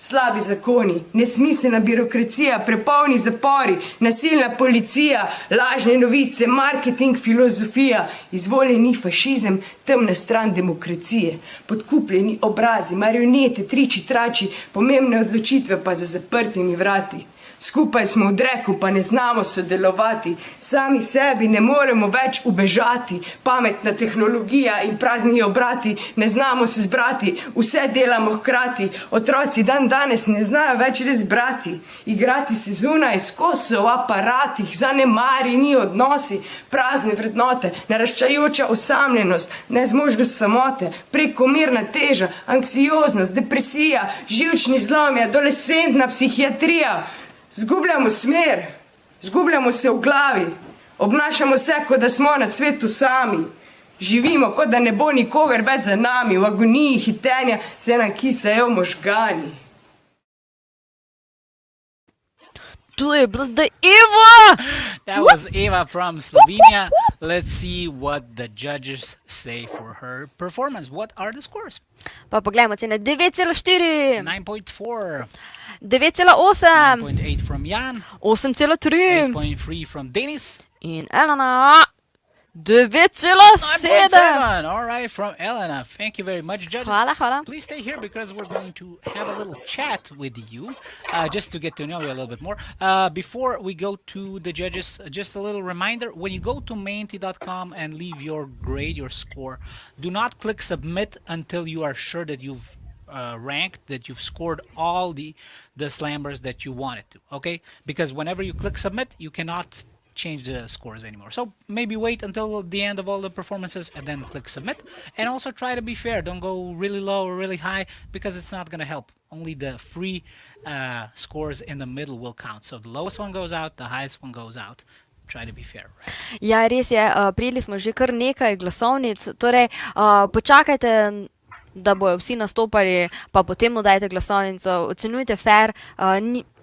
Slabi zakoni, nesmiselna birokracija, prepolni zapori, nasilna policija, lažne novice, marketing, filozofija, izvoljeni fašizem, temna stran demokracije, podkupljeni obrazi, marionete, triči, trači, pomembne odločitve pa za zaprtimi vrati. Skupaj smo v dreku, pa ne znamo sodelovati, sami sebi ne moremo več ubežati, pametna tehnologija in prazni obrati, ne znamo se zbrati, vse delamo hkrati, otroci dan danes ne znajo več res brati, igrati se zunaj, skozi v aparatih, zanemarjeni odnosi, prazne vrednote, naraščajoča osamljenost, nezmožnost samote, prekomerna teža, anksioznost, depresija, živčni zlomi, adolescentna psihiatrija. Zgubljamo smer, zgubljamo se v glavi, obnašamo se, kot da smo na svetu sami. Živimo, kot da ne bo nikogar več za nami, v agoniji hitenja se nam kisajo možgani. To je bila zdaj Eva! That was Eva from Slovenia. Let's see what the judges say for her performance. What are the scores? Pa poglejmo cene, 9,4, 9.4, 9,8, 9.8 from Jan, 8,3 8.3 from Denis, in Elena 9,7. 9.7. All right, from Elena. Thank you very much, judges. Hvala. Please stay here because we're going to have a little chat with you, just to get to know you a little bit more. Before we go to the judges, just a little reminder, when you go to menti.com and leave your grade, your score, do not click submit until you are sure that you've ranked, that you've scored all the slammers that you wanted to, okay? Because whenever you click submit, you cannot change the scores anymore. So maybe wait until the end of all the performances and then click submit. And also try to be fair. Don't go really low or really high because it's not going to help. Only the free scores in the middle will count. So the lowest one goes out, the highest one goes out. Try to be fair, right? Ja, res je, prijeli smo že kar nekaj glasovnic, torej počakajte, da bojo vsi nastopali, pa potem mu dajte glasovnico, ocenjujte fair,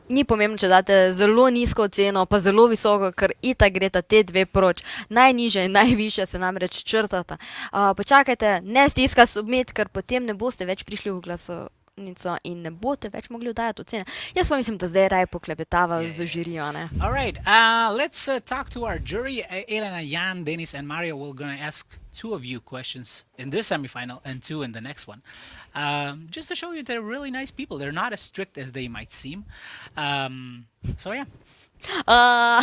ni pomembno, če date zelo nizko oceno, pa zelo visoko, ker itak greta te dve proč. Najnižja in najvišja se namreč črtata. Počakajte, ne stiska submit, ker potem ne boste več prišli v glasovnico in ne boste več mogli dajati ocene. Jaz pa mislim, da zdaj raje poklepetava z žirijo, ne? All right, let's talk to our jury. Elena, Jan, Denis, and Mario. We're going to ask two of you questions in this semifinal and two in the next one. Just to show you they're really nice people. They're not as strict as they might seem. So yeah. A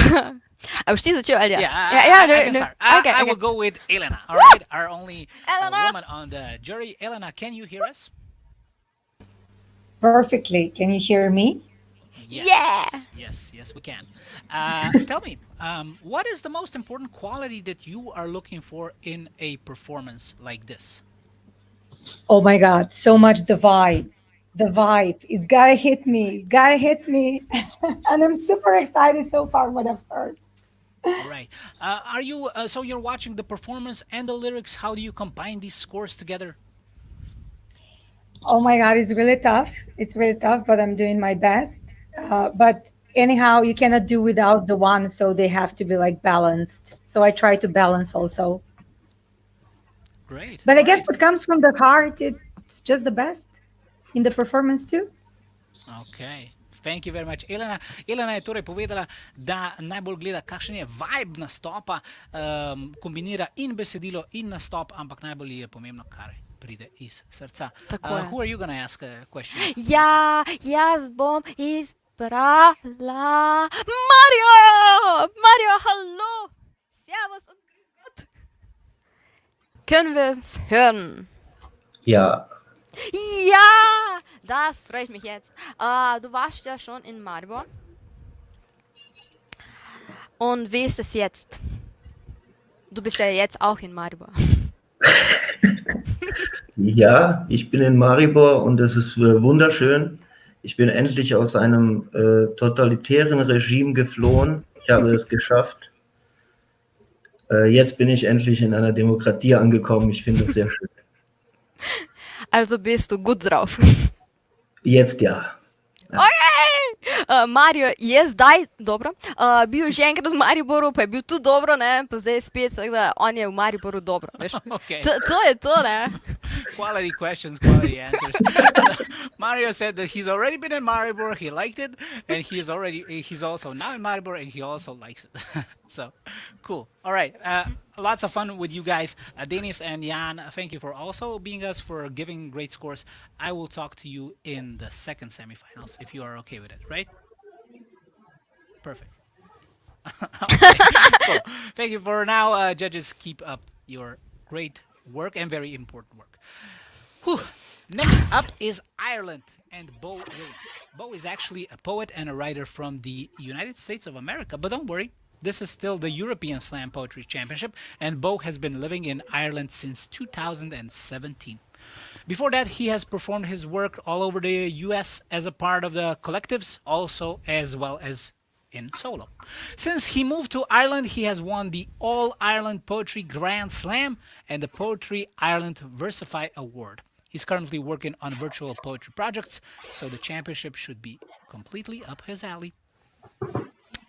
boš ti začel ali jaz? I can start. I will go with Elena, all right? Our only woman on the jury. Elena, can you hear us? Perfectly. Can you hear me? Yes. Yes, we can. Tell me, what is the most important quality that you are looking for in a performance like this? Oh my God, so much the vibe. The vibe. It's gotta hit me. And I'm super excited so far what I've heard. All right. Are you, so you're watching the performance and the lyrics. How do you combine these scores together? Oh my God, it's really tough. But I'm doing my best. But anyhow, you cannot do without the one, so they have to be like balanced. So I try to balance also. Great. But I guess what comes from the heart, it's just the best in the performance too. Okay. Thank you very much. Elena je torej povedala, da najbolj gleda, kakšen je vibe nastopa, kombinira in besedilo in nastop, ampak najbolj je pomembno, kar pride iz srca. Who are you gonna ask a question? Ja, jaz bom izbrala Mario! Mario, hallo! Servus und grüß Gott! Können wir uns hören? Ja. Ja! Das freut mich jetzt. Du warst ja schon in Maribor. Und wie ist es jetzt? Du bist ja jetzt auch in Maribor. Ja, ich bin in Maribor und es ist wunderschön. Ich bin endlich aus einem totalitären Regime geflohen. Ich habe es geschafft. Jetzt bin ich endlich in einer Demokratie angekommen. Ich finde es sehr schön. Also bist du gut drauf. Jetzt ja. Okay! Mario je zdaj, dobro, bil že enkrat v Mariboru, pa je bil tu dobro, ne, pa zdaj je spet, tako da on je v Mariboru dobro, veš. Okay. To je to, ne. Quality questions, quality answers. So, Mario said that he's already been in Maribor, he liked it, and he's also now in Maribor, and he also likes it. So, cool. All right. Lots of fun with you guys. Denis and Jan, thank you for also being us, for giving great scores. I will talk to you in the second semifinals, if you are okay with it, right? Perfect. Okay, cool. Thank you for now. Judges, keep up your great work and very important work. Whew. Next up is Ireland and Bo Williams. Bo is actually a poet and a writer from the United States of America, but don't worry. This is still the European Slam Poetry Championship, and Bo has been living in Ireland since 2017. Before that, he has performed his work all over the US as a part of the collectives, also as well as in solo. Since he moved to Ireland, he has won the All-Ireland Poetry Grand Slam and the Poetry Ireland Versify Award. He's currently working on virtual poetry projects, so the championship should be completely up his alley.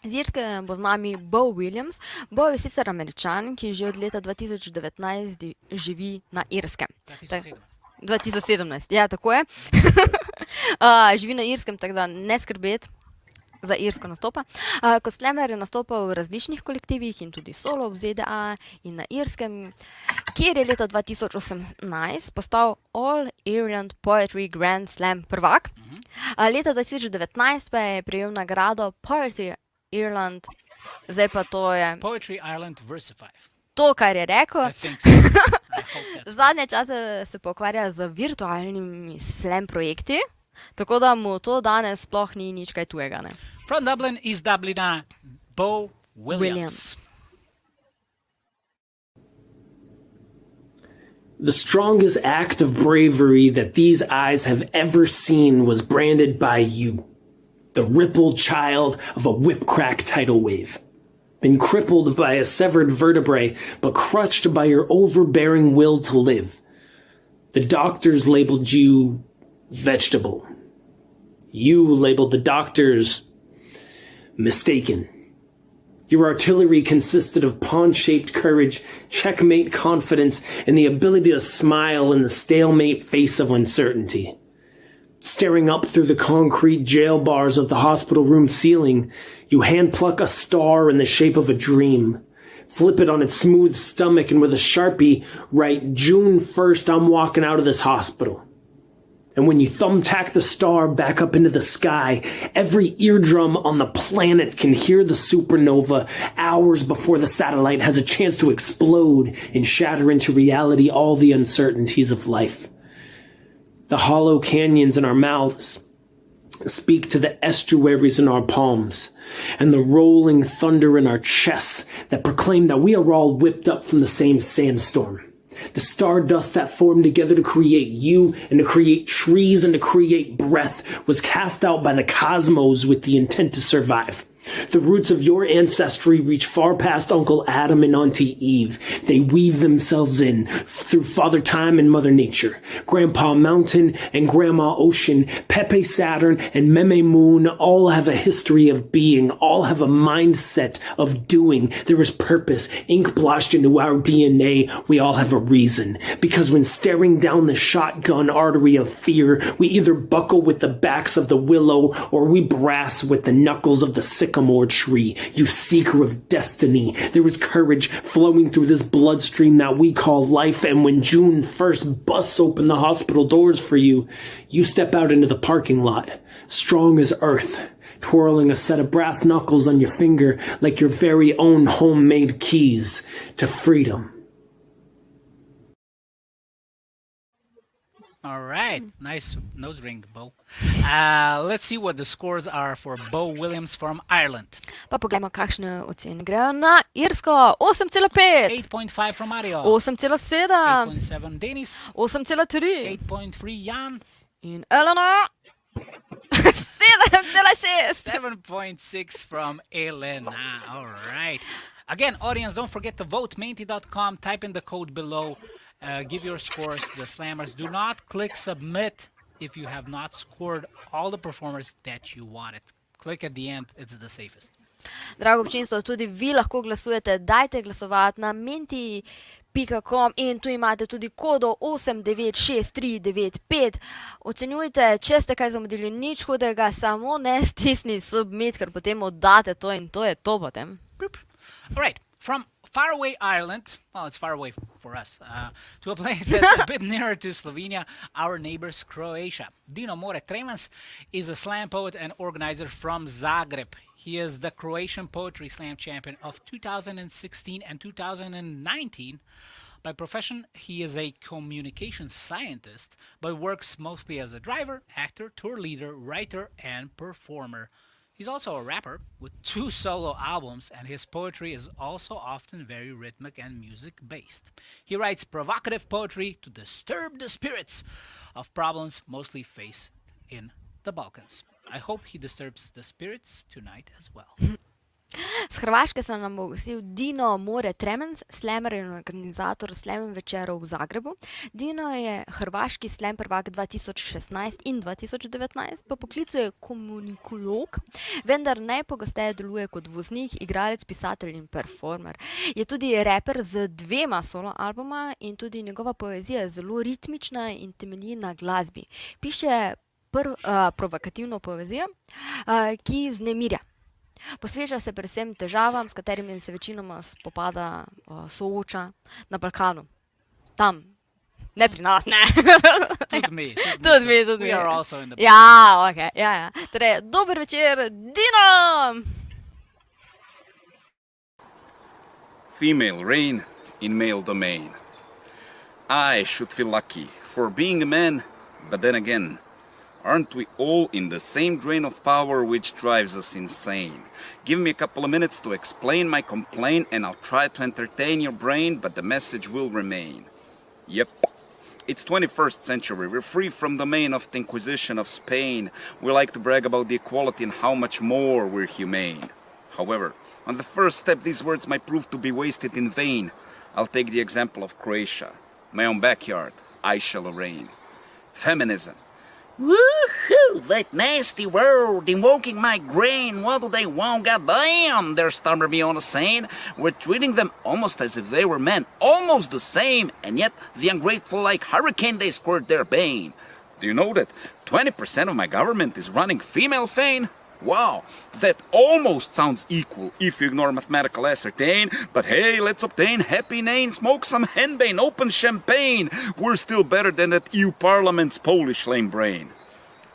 Z Irske bo z nami Bo Williams. Bo je sicer Američan, ki že od leta 2019 živi na Irskem. 2017, ja, tako je. Živi na Irskem, tako da ne skrbeti, za Irsko nastopa. Kot slamer je nastopal v različnih kolektivih in tudi solo v ZDA in na Irskem, kjer je leta 2018 postal All Ireland Poetry Grand Slam prvak. Leta 2019 pa je prejel nagrado Poetry Ireland, zdaj pa to je... Poetry Ireland Versify. To, kar je rekel. I think so. I hope that's Zadnje čase se pokvarja z virtualnimi slam projekti, tako da mu to danes sploh ni nič kaj tujega, ne. From Dublin is Dublina, Bo Williams. The strongest act of bravery that these eyes have ever seen was branded by you, the rippled child of a whip-crack tidal wave. Been crippled by a severed vertebrae, but crutched by your overbearing will to live. The doctors labeled you vegetable. You labeled the doctors mistaken. Your artillery consisted of pawn-shaped courage, checkmate confidence, and the ability to smile in the stalemate face of uncertainty. Staring up through the concrete jail bars of the hospital room ceiling, you hand-pluck a star in the shape of a dream, flip it on its smooth stomach, and with a Sharpie write, June 1st, I'm walking out of this hospital. And when you thumbtack the star back up into the sky, every eardrum on the planet can hear the supernova hours before the satellite has a chance to explode and shatter into reality all the uncertainties of life. The hollow canyons in our mouths speak to the estuaries in our palms, and the rolling thunder in our chests that proclaim that we are all whipped up from the same sandstorm. The stardust that formed together to create you and to create trees and to create breath was cast out by the cosmos with the intent to survive. The roots of your ancestry reach far past Uncle Adam and Auntie Eve. They weave themselves in through Father Time and Mother Nature. Grandpa Mountain and Grandma Ocean, Pepe Saturn and Meme Moon all have a history of being, all have a mindset of doing. There is purpose, ink blotched into our DNA. We all have a reason. Because when staring down the shotgun artery of fear, we either buckle with the backs of the willow or we brass with the knuckles of the sycamore tree. You seeker of destiny, there is courage flowing through this bloodstream that we call life, and when June 1st busts open the hospital doors for you, you step out into the parking lot, strong as earth, twirling a set of brass knuckles on your finger like your very own homemade keys to freedom. All right, nice nose ring, Bo. Let's see what the scores are for Bo Williams from Ireland. Pa poglejmo, kakšne ocene grejo na Irsko. 8,5. 8.5 from Mario. 8,7. 8.7 Denis. 8,3. 8.3 Jan. In Elena. 7,6. 7.6 from Elena. All right. Again, audience, don't forget to vote. Menti.com. Type in the code below. Give your scores to the slammers. Do not click submit if you have not scored all the performers that you wanted. Click at the end. It's the safest. Drago občinstvo, tudi vi lahko glasujete. Dajte glasovati na menti.com in tu imate tudi kodo 8963995. Ocenjujte, če ste kaj zamudili, nič hudega, samo ne stisni submit, ker potem oddate to in to je to potem. All right. From faraway Ireland, well, it's far away for us, to a place that's a bit nearer to Slovenia, our neighbors, Croatia. Dino More Tremens is a slam poet and organizer from Zagreb. He is the Croatian Poetry Slam champion of 2016 and 2019. By profession, he is a communication scientist, but works mostly as a driver, actor, tour leader, writer, and performer. He's also a rapper with 2 solo albums, and his poetry is also often very rhythmic and music-based. He writes provocative poetry to disturb the spirits of problems mostly faced in the Balkans. I hope he disturbs the spirits tonight as well. Z Hrvaške se nam bo oglasil Dino More Tremens, slammer in organizator slam večerov v Zagrebu. Dino je hrvaški slam prvak 2016 in 2019, po poklicu je komunikolog, vendar najpogosteje deluje kot voznik, igralec, pisatelj in performer. Je tudi raper z 2 solo albuma in tudi njegova poezija je zelo ritmična in temelji na glasbi. Piše provokativno poezijo, ki vznemirja. Posveča se predvsem težavam, s katerimi se večinoma spopada, sooča na Balkanu. Tam. Ne pri nas, ne. Tudi mi. We are also in the Balkans. Ja, okej, ja. Torej, dober večer, Dino! Female reign in male domain. I should feel lucky for being a man, but then again, aren't we all in the same drain of power which drives us insane? Give me a couple of minutes to explain my complaint and I'll try to entertain your brain, but the message will remain. Yep, it's 21st century. We're free from the domain of the Inquisition of Spain. We like to brag about the equality and how much more we're humane. However, on the first step, these words might prove to be wasted in vain. I'll take the example of Croatia. My own backyard, I shall reign. Feminism. Woohoo! That nasty word invoking my grain. What do they want? Goddamn! They're starting me on the scene. We're treating them almost as if they were men, almost the same, and yet the ungrateful like hurricane they squirt their bane. Do you know that 20% of my government is running female fane? Wow, that almost sounds equal if you ignore mathematical ascertain. But hey, let's obtain happy name, smoke some henbane, open champagne. We're still better than that EU Parliament's Polish lame brain.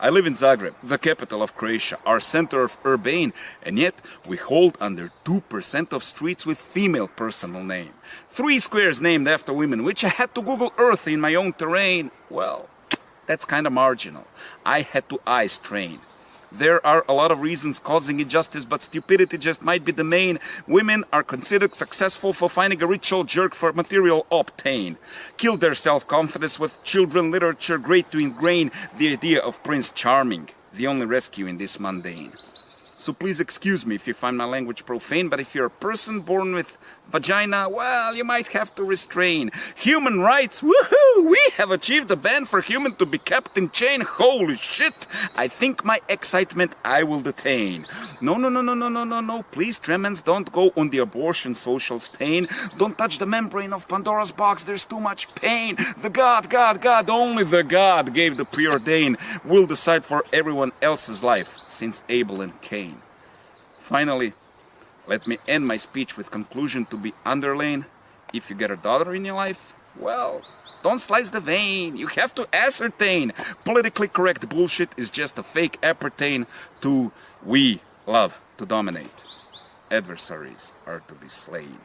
I live in Zagreb, the capital of Croatia, our center of urbane, and yet we hold under 2% of streets with female personal name. 3 squares named after women, which I had to Google Earth in my own terrain. Well, that's kind of marginal. I had to eye strain. There are a lot of reasons causing injustice, but stupidity just might be the main. Women are considered successful for finding a ritual jerk for material obtain. Kill their self-confidence with children literature, great to ingrain the idea of Prince Charming, the only rescue in this mundane. So please excuse me if you find my language profane, but if you're a person born with vagina, well, you might have to restrain. Human rights, woohoo! We have achieved a ban for human to be kept in chain. Holy shit! I think my excitement I will detain. No. Please, tremens, don't go on the abortion social stain. Don't touch the membrane of Pandora's box. There's too much pain. The God, only the God gave the preordain. Will decide for everyone else's life since Abel and Cain. Finally, let me end my speech with conclusion to be underlain. If you get a daughter in your life, well, don't slice the vein. You have to ascertain. Politically correct bullshit is just a fake appertain to we love to dominate. Adversaries are to be slain.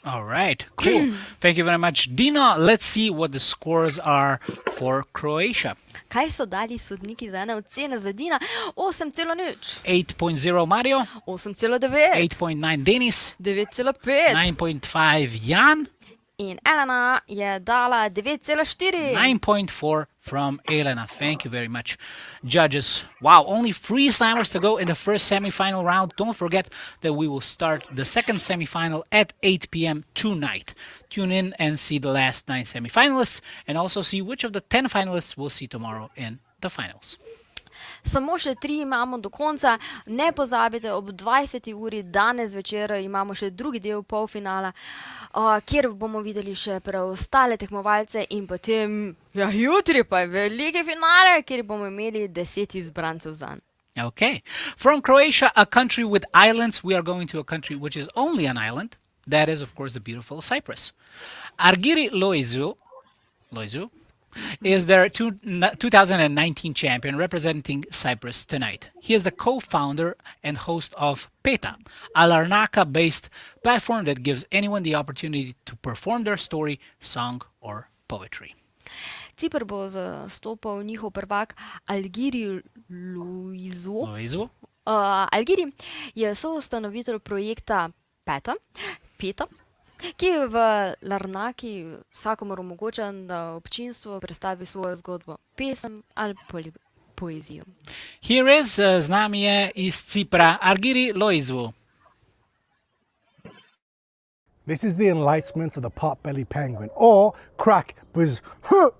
All right, cool. Thank you very much, Dino. Let's see what the scores are for Croatia. Kaj so dali sodniki za ene ocene za Dina? 8,0. 8.0 Mario. 8,9. 8.9 Denis. 9,5. 9.5 Jan. In Elena je dala 9,4. 9.4 from Elena. Thank you very much, judges. Wow, only 3 slammers to go in the first semi-final round. Don't forget that we will start the second semi-final at 8 p.m. tonight. Tune in and see the last 9 semi-finalists and also see which of the 10 finalists we'll see tomorrow in the finals. Samo še 3 imamo do konca. Ne pozabite, ob 20. uri danes večer imamo še drugi del polfinala, kjer bomo videli še preostale tekmovalce in potem, jutri pa je veliki finale, kjer bomo imeli 10 izbrancev zanj. Okay. From Croatia, a country with islands, we are going to a country which is only an island. That is, of course, the beautiful Cyprus. Argiri Loizu is their 2019 champion representing Cyprus tonight. He is the co-founder and host of PETA, a Larnaca-based platform that gives anyone the opportunity to perform their story, song or poetry. Cipr bo zastopal njihov prvak Argiri Loizu. Argiri je soustanovitelj projekta PETA, ki v Larnaki vsakomur omogoča, da občinstvo predstavi svojo zgodbo, pesem ali poezijo. Here is, z nami je iz Cipra, Argiri Loizu. This is the enlightenment of the pot-bellied penguin, or crack buzz. Huh.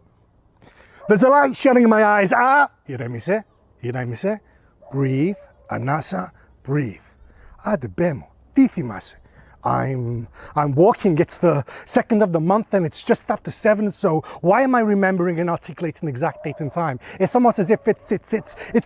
There's a light shining in my eyes. You know me say? Breathe, anasa, breathe. Adebemo, dithimase. I'm walking, it's the 2nd of the month and it's just after 7, so why am I remembering and articulating the exact date and time? It's almost as if it's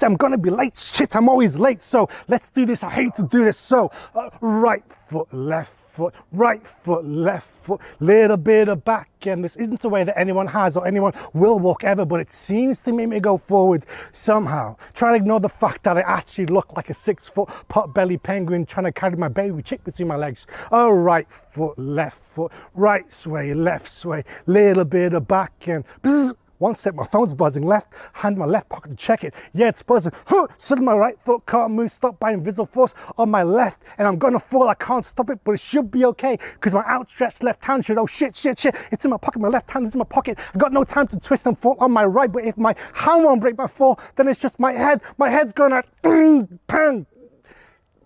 I'm gonna be late, shit, I'm always late, so let's do this, I hate to do this, so right foot, left foot, right foot, left foot, little bit of back, and this isn't a way that anyone has or anyone will walk ever, but it seems to make me go forward somehow. Try to ignore the fact that I actually look like a 6-foot pot-bellied penguin trying to carry my baby chick between my legs. Oh, right foot, left foot, right sway, left sway, little bit of back, and bzz. One sec, my phone's buzzing, left hand in my left pocket to check it. Yeah, it's buzzing. Suddenly my right foot can't move, stopped by invisible force on my left, and I'm gonna fall, I can't stop it, but it should be okay, because my outstretched left hand should, oh shit, it's in my pocket, my left hand is in my pocket. I got no time to twist and fall on my right, but if my hand won't break my fall, then it's just my head's gonna, bang,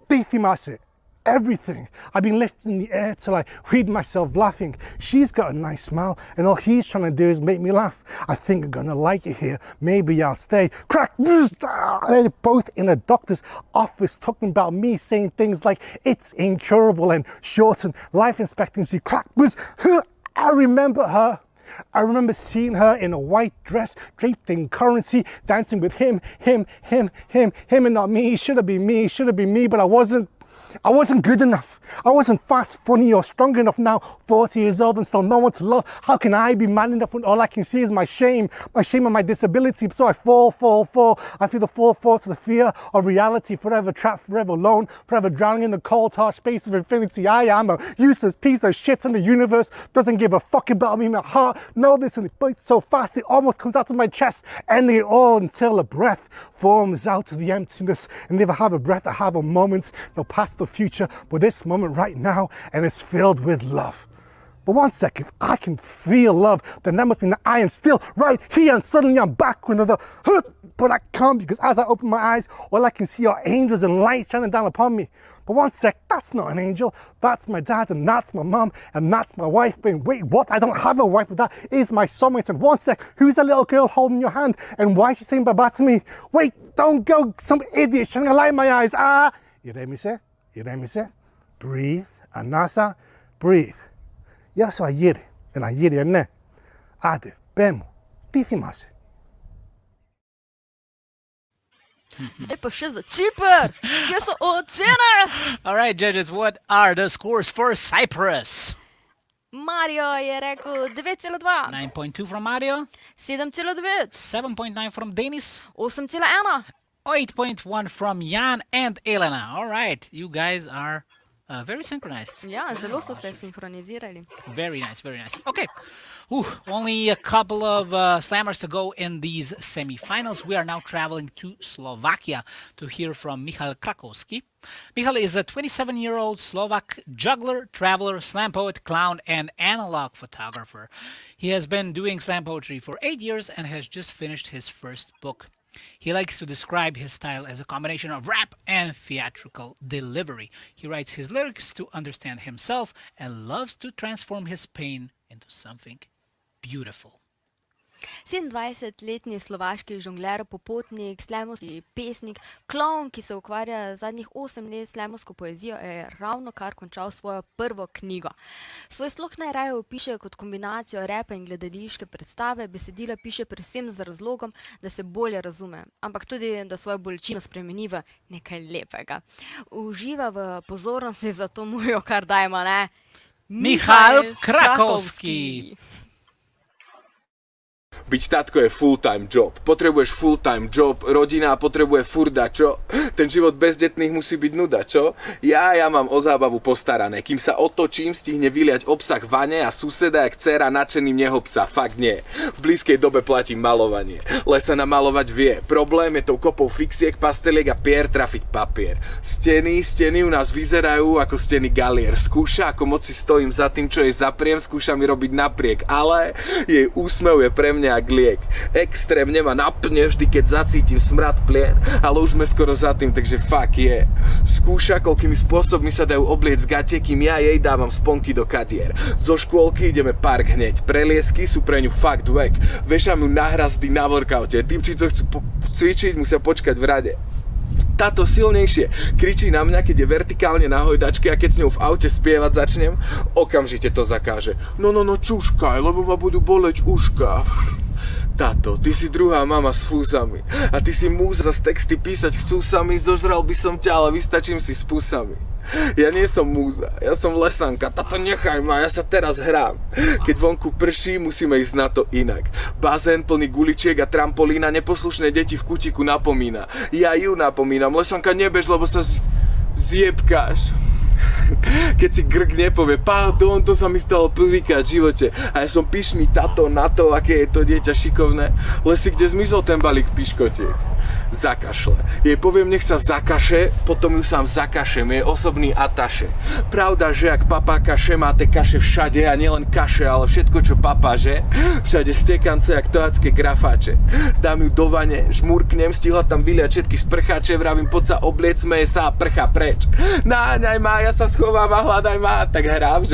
dithimase. Everything. I've been lifting in the air till I read myself laughing. She's got a nice smile and all he's trying to do is make me laugh. I think I'm gonna like it here. Maybe I'll stay. Crack! They're both in a doctor's office talking about me, saying things like it's incurable and shortened life expectancy. Crack! I remember her. I remember seeing her in a white dress, draped in currency, dancing with him and not me. Should have been me, but I wasn't good enough. I wasn't fast, funny, or strong enough now, 40 years old and still no one to love. How can I be man enough when all I can see is my shame and my disability? So I fall. I feel the fall falls to the fear of reality, forever trapped, forever alone, forever drowning in the cold, harsh space of infinity. I am a useless piece of shit and the universe doesn't give a fuck about me. My heart knows this and it beats so fast it almost comes out of my chest, ending it all until a breath forms out of the emptiness. And if I have a breath, I have a moment, no past or future, but this moment right now, and it's filled with love. But one sec, if I can feel love, then that must mean that I am still right here and suddenly I'm back with another but I can't because as I open my eyes, all I can see are angels and lights shining down upon me. But one sec, that's not an angel. That's my dad and that's my mum and that's my wife. But wait, what? I don't have a wife, but that is my soulmate. And one sec, who's that little girl holding your hand and why is she saying bye-bye to me? Wait, don't go, some idiot shining a light in my eyes. You hear me say? You hear me say? Breathe, anasa, breathe. Ja so ajiri, en ajiri ne. Ade, bemu, tifimase. Zdaj pa še za Cipr, kje so ocene? All right, judges, what are the scores for Cyprus? Mario je rekel 9,2. 9.2 from Mario. 7,9. 7.9 from Denis. 8,1. 8.1 from Jan and Elena. All right, you guys are very synchronized. Ja, zelo so se sinhronizirali. Very nice, very nice. Okay, only a couple of slammers to go in these semifinals. We are now traveling to Slovakia to hear from Michal Krakowski. Michal is a 27-year-old Slovak juggler, traveler, slam poet, clown, and analog photographer. He has been doing slam poetry for 8 years and has just finished his first book. He likes to describe his style as a combination of rap and theatrical delivery. He writes his lyrics to understand himself and loves to transform his pain into something beautiful. 27-letni slovaški žongler, popotnik, slamovski pesnik, klovn, ki se ukvarja zadnjih 8 let s slamovsko poezijo, je ravno kar končal svojo prvo knjigo. Svoj slog najraje opiše kot kombinacijo repa in gledališke predstave, besedila piše predvsem z razlogom, da se bolje razume, ampak tudi, da svojo bolečino spremeni v nekaj lepega. Uživa v pozornosti, zato mu jo kar dajmo, ne? Michal Krakowski. Byť tatko je full-time job. Potrebuješ full-time job, rodina potrebuje furda, čo? Ten život bezdetných musí byť nuda, čo? Ja mám o zábavu postarané. Kým sa otočím, stihne vyliať obsah vane a suseda jak dcéra nadšeným neho psa. Fakt nie. V blízkej dobe platím malovanie. Lesa namalovať vie. Problém je tou kopou fixiek, pasteliek a pier trafiť papier. Steny u nás vyzerajú ako steny galier. Skúša, ako moc si stojím za tým, čo jej zapriem, skúša mi robiť napriek. Ale jej úsmev je pre mňa liek. Extrémne ma napne vždy, keď zacítim smrad plien, ale už sme skoro za tým, takže fuck je. Skúša, koľkými spôsobmi sa dajú obliec z gate, kým ja jej dávam sponky do kadier. Zo škôlky ideme park hneď. Preliesky sú pre ňu fakt wack. Vešam ju na hrazdy na workoute. Typči, čo chcú cvičiť, musia počkať v rade. Táto silnejšie kričí na mňa, keď je vertikálne na hojdačke a keď s ňou v aute spievať začnem, okamžite to zakáže. No, čuškaj, lebo ma budú boleť uška. Táto, ty si druhá mama s fúzami a ty si múza z texty písať chcúsami, zožral by som ťa, ale vystačím si s pusami. Ja nie som múza, ja som lesanka, táto nechaj ma, ja sa teraz hrám. Keď vonku prší, musíme ísť na to inak. Bazén plný guličiek a trampolína, neposlušné deti v kutiku napomína. Ja ju napomínam, lesanka nebež, lebo sa zjebkáš. Keď si grk nepovie, pardon, to sa mi stalo prvýkrát v živote a ja som pyšný tato na to, aké je to dieťa šikovné. Lesi, kde zmizol ten balík piškotiek? Zakašle. Jej poviem, nech sa zakaše, potom ju sám zakašem, je osobný ataše. Pravda, že ak papá kaše, máte kaše všade a nielen kaše, ale všetko, čo papá, že? Všade stekance, jak toacké grafáče. Dám ju do vane, žmurknem, stihla tam vyliať všetky sprcháče, vravím, poď sa obliec, smeje sa a prcha preč. Náňaj má, ja sa schovám a hľadaj ma. Tak hrám,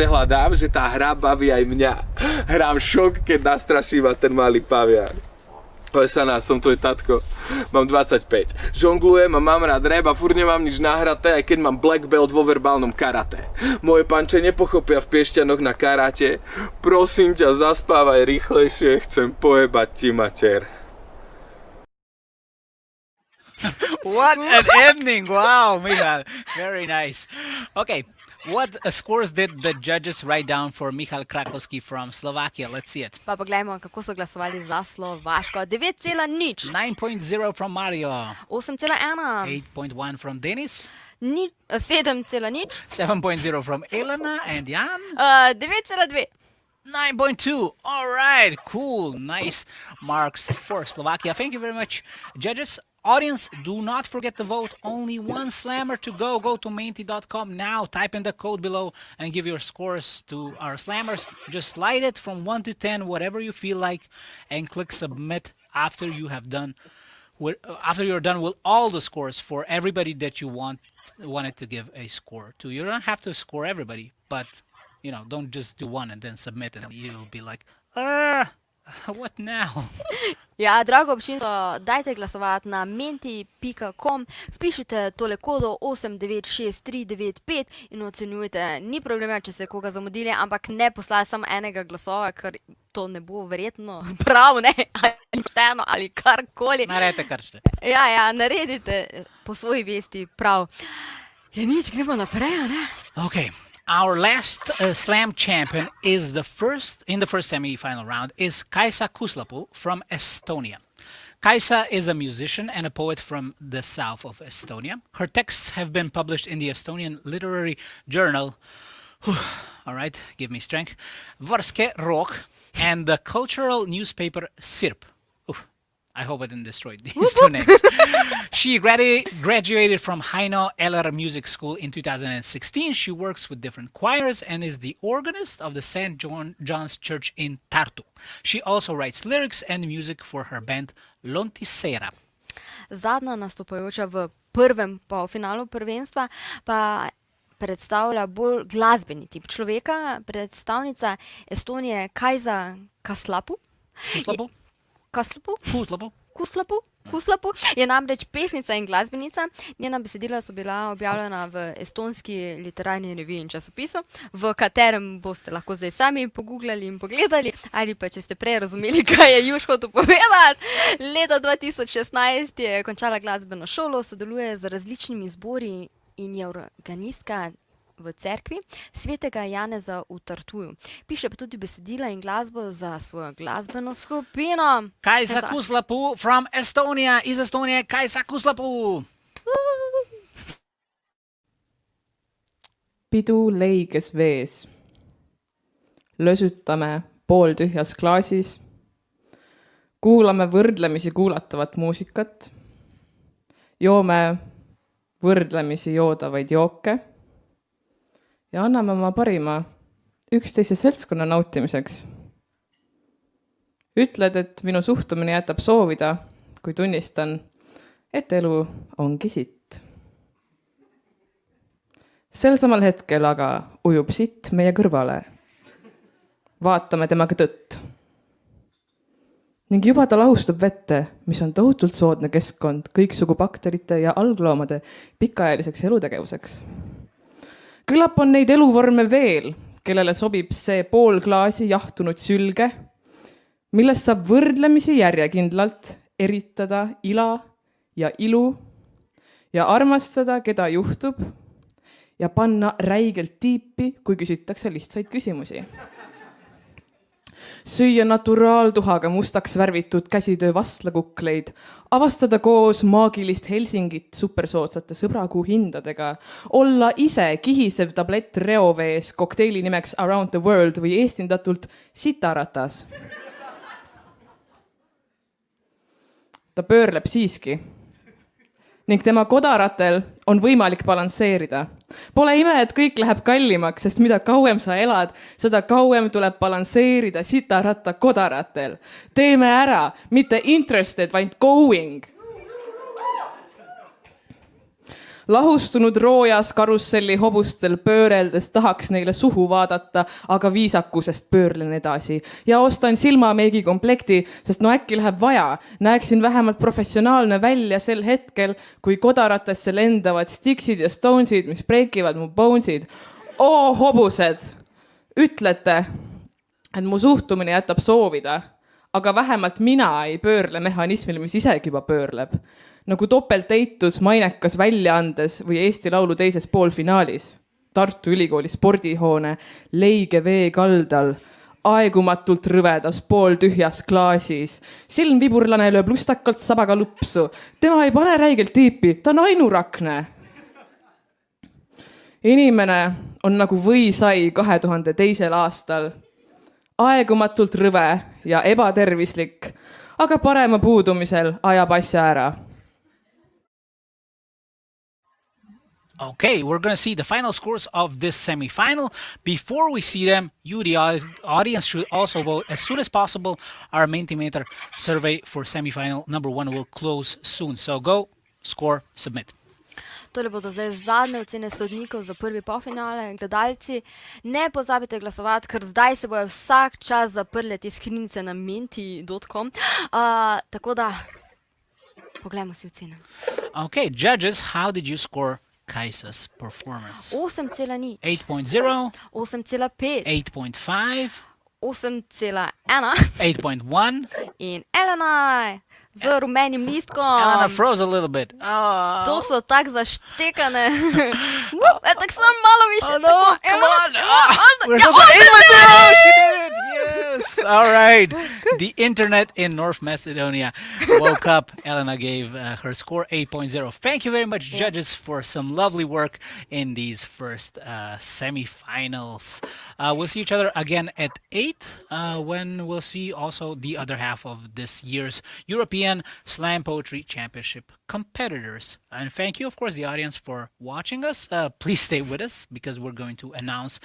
že tá hra baví aj mňa. Hrám šok, keď nastraší ma ten malý pavian. Poď sa nás, som tvoj tatko. Mám 25. Žonglujem a mám rád rap a furt nemám nič nahraté, aj keď mám black belt vo verbálnom karate. Moje panče nepochopia v Piešťanoch na karate. Prosím ťa, zaspávaj rýchlejšie, chcem pojebať ti mater. What an ending! Wow, Michal. Very nice. Okay, what scores did the judges write down for Michal Krakowski from Slovakia? Let's see it. Pa poglejmo, kako so glasovali za Slovaško. 9,0. 9.0 from Mario. 8,1. 8.1 from Denis. 7,0. 7.0 from Elena and Jan. 9,2. 9.2. All right, cool, nice marks for Slovakia. Thank you very much, judges. Audience, do not forget to vote. Only one slammer to go. Go to menti.com now. Type in the code below and give your scores to our slammers. Just slide it from 1 to 10, whatever you feel like, and click submit after you have done. After you're done with all the scores for everybody that you wanted to give a score to. You don't have to score everybody, but don't just do one and then submit and you'll be like, what now? Ja, drago občinstvo, dajte glasovati na menti.com, vpišite tole kodo 896395 in ocenjujte. Ni problema, če se koga zamudili, ampak ne poslali samo enega glasova, ker to ne bo verjetno prav, ne, ali pošteno, ali karkoli. Naredite kar ste. Ja, naredite po svoji vesti prav. Ja, nič, gremo naprej, ne? Okay. Our last slam champion is in the first semi-final round is Kaisa Kuslapu from Estonia. Kaisa is a musician and a poet from the south of Estonia. Her texts have been published in the Estonian literary journal, all right, give me strength, Varske Rok, and the cultural newspaper Sirp. I hope I didn't destroy these two names. She graduated from Heino Eller Music School in 2016. She works with different choirs and is the organist of the St. John's Church in Tartu. She also writes lyrics and music for her band Lontisera. Zadnja nastopajoča v prvem polfinalu prvenstva pa predstavlja bolj glasbeni tip človeka, predstavnica Estonije Kaisa Kuslapu je namreč pesnica in glasbenica. Njena besedila so bila objavljena v estonski literarni reviji in časopisu, v katerem boste lahko zdaj sami pogooglali in pogledali, ali pa če ste prej razumeli, kaj je Juž hotel povedati. Leta 2016 je končala glasbeno šolo, sodeluje z različnimi zbori in je organistka v cerkvi svetega Janeza v Tartuju. Piše pa tudi besedila in glasbo za svojo glasbeno skupino. Kaisa Kuslapu from Estonia, iz Estonije, Kaisa Kuslapu! Pidu leiges vees. Lösutame pooltühjas klaasis. Kuulame võrdlemisi kuulatavat muusikat. Joome võrdlemisi joodavaid jooke. Ja anname oma parima üksteise seltskonna nautimiseks. Ütled, et minu suhtumine jätab soovida, kui tunnistan, et elu ongi sitt. Sel samal hetkel aga ujub sitt meie kõrvale. Vaatame temaga tõtt. Ning juba ta lahustub vette, mis on tohutult soodne keskkond kõiksugu bakterite ja algloomade pikaajaliseks elutegevuseks. Küllap on neid eluvorme veel, kellele sobib see pool klaasi jahtunud sülge, millest saab võrdlemisi järjekindlalt eritada ila ja ilu ja armastada, keda juhtub ja panna räigelt tiipi, kui küsitakse lihtsaid küsimusi. Süüa naturaaltuhaga mustaks värvitud käsitöö vastlakukleid, avastada koos maagilist Helsingit supersoodsate sõbrakuu hindadega, olla ise kihisev tablett reovees kokteili nimeks Around the World või eestindatult sitaratas. Ta pöörleb siiski ning tema kodaratel on võimalik balansseerida. Pole ime, et kõik läheb kallimaks, sest mida kauem sa elad, seda kauem tuleb balansseerida sitaratta kodaratel. Teeme ära, mitte interested, vaid going. Lahustunud roojas karusselli hobustel pööreldes tahaks neile suhu vaadata, aga viisakusest pöörlen edasi. Ja ostan silmameegi komplekti, sest no äkki läheb vaja. Näeksin vähemalt professionaalne välja sel hetkel, kui kodaratesse lendavad Stixid ja Stonesid, mis breikivad mu bonesid. Oo, hobused! Ütlete, et mu suhtumine jätab soovida, aga vähemalt mina ei pöörle mehhanismile, mis isegi juba pöörleb. Nagu topelteitus mainekas väljaandes või Eesti Laulu teises poolfinaalis. Tartu Ülikooli spordihoone leige vee kaldal, aegumatult rõvedas pooltühjas klaasis. Silmviburlane lööb lustakalt sabaga lupsu. Tema ei pane räigelt tiipi, ta on ainurakne. Inimene on nagu võisai 2002. aastal. Aegumatult rõve ja ebatervislik, aga parema puudumisel ajab asja ära. Okay, we're going to see the final scores of this semi-final. Before we see them, you, the audience, should also vote as soon as possible. Our Mentimeter survey for semi-final number 1 will close soon. So go, score, submit. Tole bodo zdaj zadnje ocene sodnikov za prvi polfinale. Gledalci, ne pozabite glasovati, ker zdaj se bojo vsak čas zaprle te skrinjice na menti.com. Tako da, poglejmo si ocene. Okay, judges, how did you score Kajsa's performance? 8,0. 8.0. 8,5. 8.5. 8,1. 8.1. In Elena z rumenim listkom. Elena froze a little bit. To so tak zaštekane. Tak samo malo više. Oh no, come on. We're so good. 8.0. She did it. Yes. All right. The internet in North Macedonia woke up. Elena gave her score 8.0. Thank you very much, judges, for some lovely work in these first semi-finals. We'll see each other again at 8 when we'll see also the other half of this year's European Slam Poetry Championship competitors. And thank you, of course, the audience for watching us. Please stay with us because we're going to announce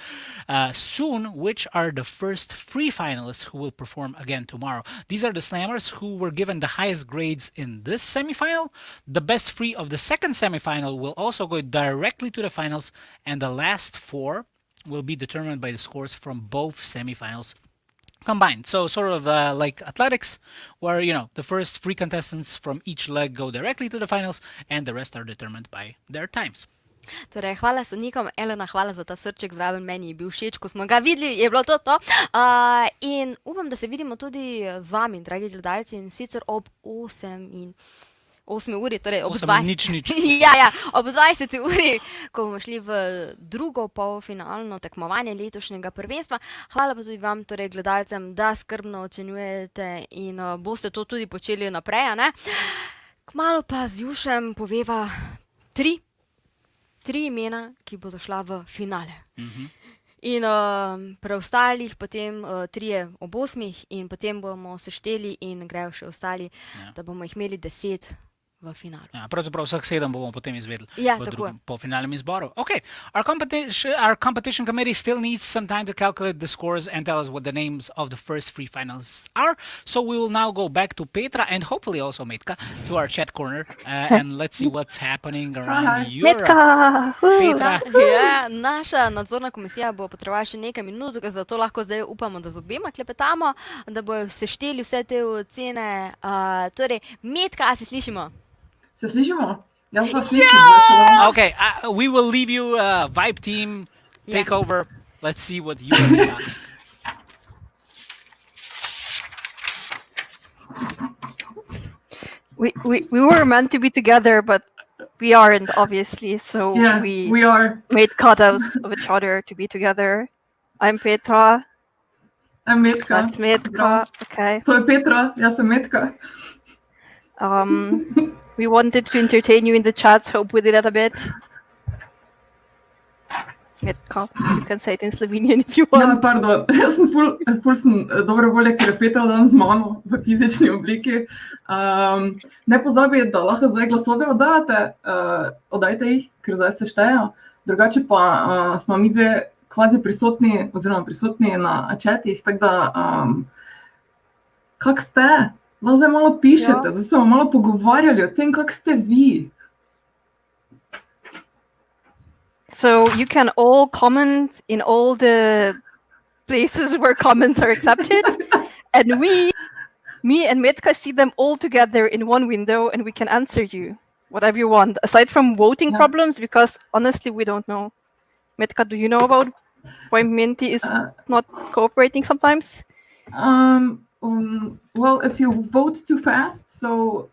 soon which are the first 3 finalists who will perform again tomorrow. These are the slammers who were given the highest grades in this semifinal. The best 3 of the second semifinal will also go directly to the finals, and the last 4 will be determined by the scores from both semifinals combined. So sort of like athletics, where, you know, the first 3 contestants from each leg go directly to the finals and the rest are determined by their times. Torej, hvala sodnikom. Elena, hvala za ta srček zraven. Meni je bil všeč, ko smo ga videli, je bilo to. In upam, da se vidimo tudi z vami, dragi gledalci, in sicer ob 8 uri, torej ob 20. Ob 20 uri, ko bomo šli v drugo polfinalno tekmovanje letošnjega prvenstva. Hvala pa tudi vam, torej gledalcem, da skrbno ocenjujete in boste to tudi počeli naprej, ne? Kmalu pa z Jušem poveva 3 imena, ki bodo šla v finale. In preostalih potem 3 ob 8 in potem bomo sešteli in grejo še ostali, da bomo jih imeli 10 v finalu. Ja, pravzaprav vseh 7 bomo potem izvedeli v drugem polfinalnem izboru. Okay, our competition committee still needs some time to calculate the scores and tell us what the names of the first 3 finalists are. So we will now go back to Petra and hopefully also Metka to our chat corner and let's see what's happening around Europe. Petra! Ja, naša nadzorna komisija bo potrebovala še nekaj minut, zato lahko zdaj upamo, da z obema klepetamo, da bojo sešteli vse te ocene. Torej, Metka, a se slišimo? Se slišimo? Ja se slišim. Okay, we will leave you, Vibe team, take over. Let's see what you are talking. We were meant to be together, but we aren't, obviously. So we are made cutouts of each other to be together. I'm Petra. I'm Metka. That's Metka. Okay. To je Petra, jaz sem Metka. We wanted to entertain you in the chats. Hope we did that a bit. Metka, you can say it in Slovenian if you want. Ja, pardon. Jaz sem ful dobro volje, ker je Petra dan z mano v fizični obliki. Ne pozabite, da lahko zdaj glasove oddajte jih, ker zdaj se štejejo. Drugače pa smo mi dve kvazi prisotni na chatih, tako da kak ste? Lahko zdaj malo pišete, zdaj se bomo malo pogovarjali o tem, kak ste vi. So you can all comment in all the places where comments are accepted, and me and Metka see them all together in one window, and we can answer you whatever you want, aside from voting problems, because honestly we don't know. Metka, do you know about why Menti is not cooperating sometimes? Well, if you vote too fast, so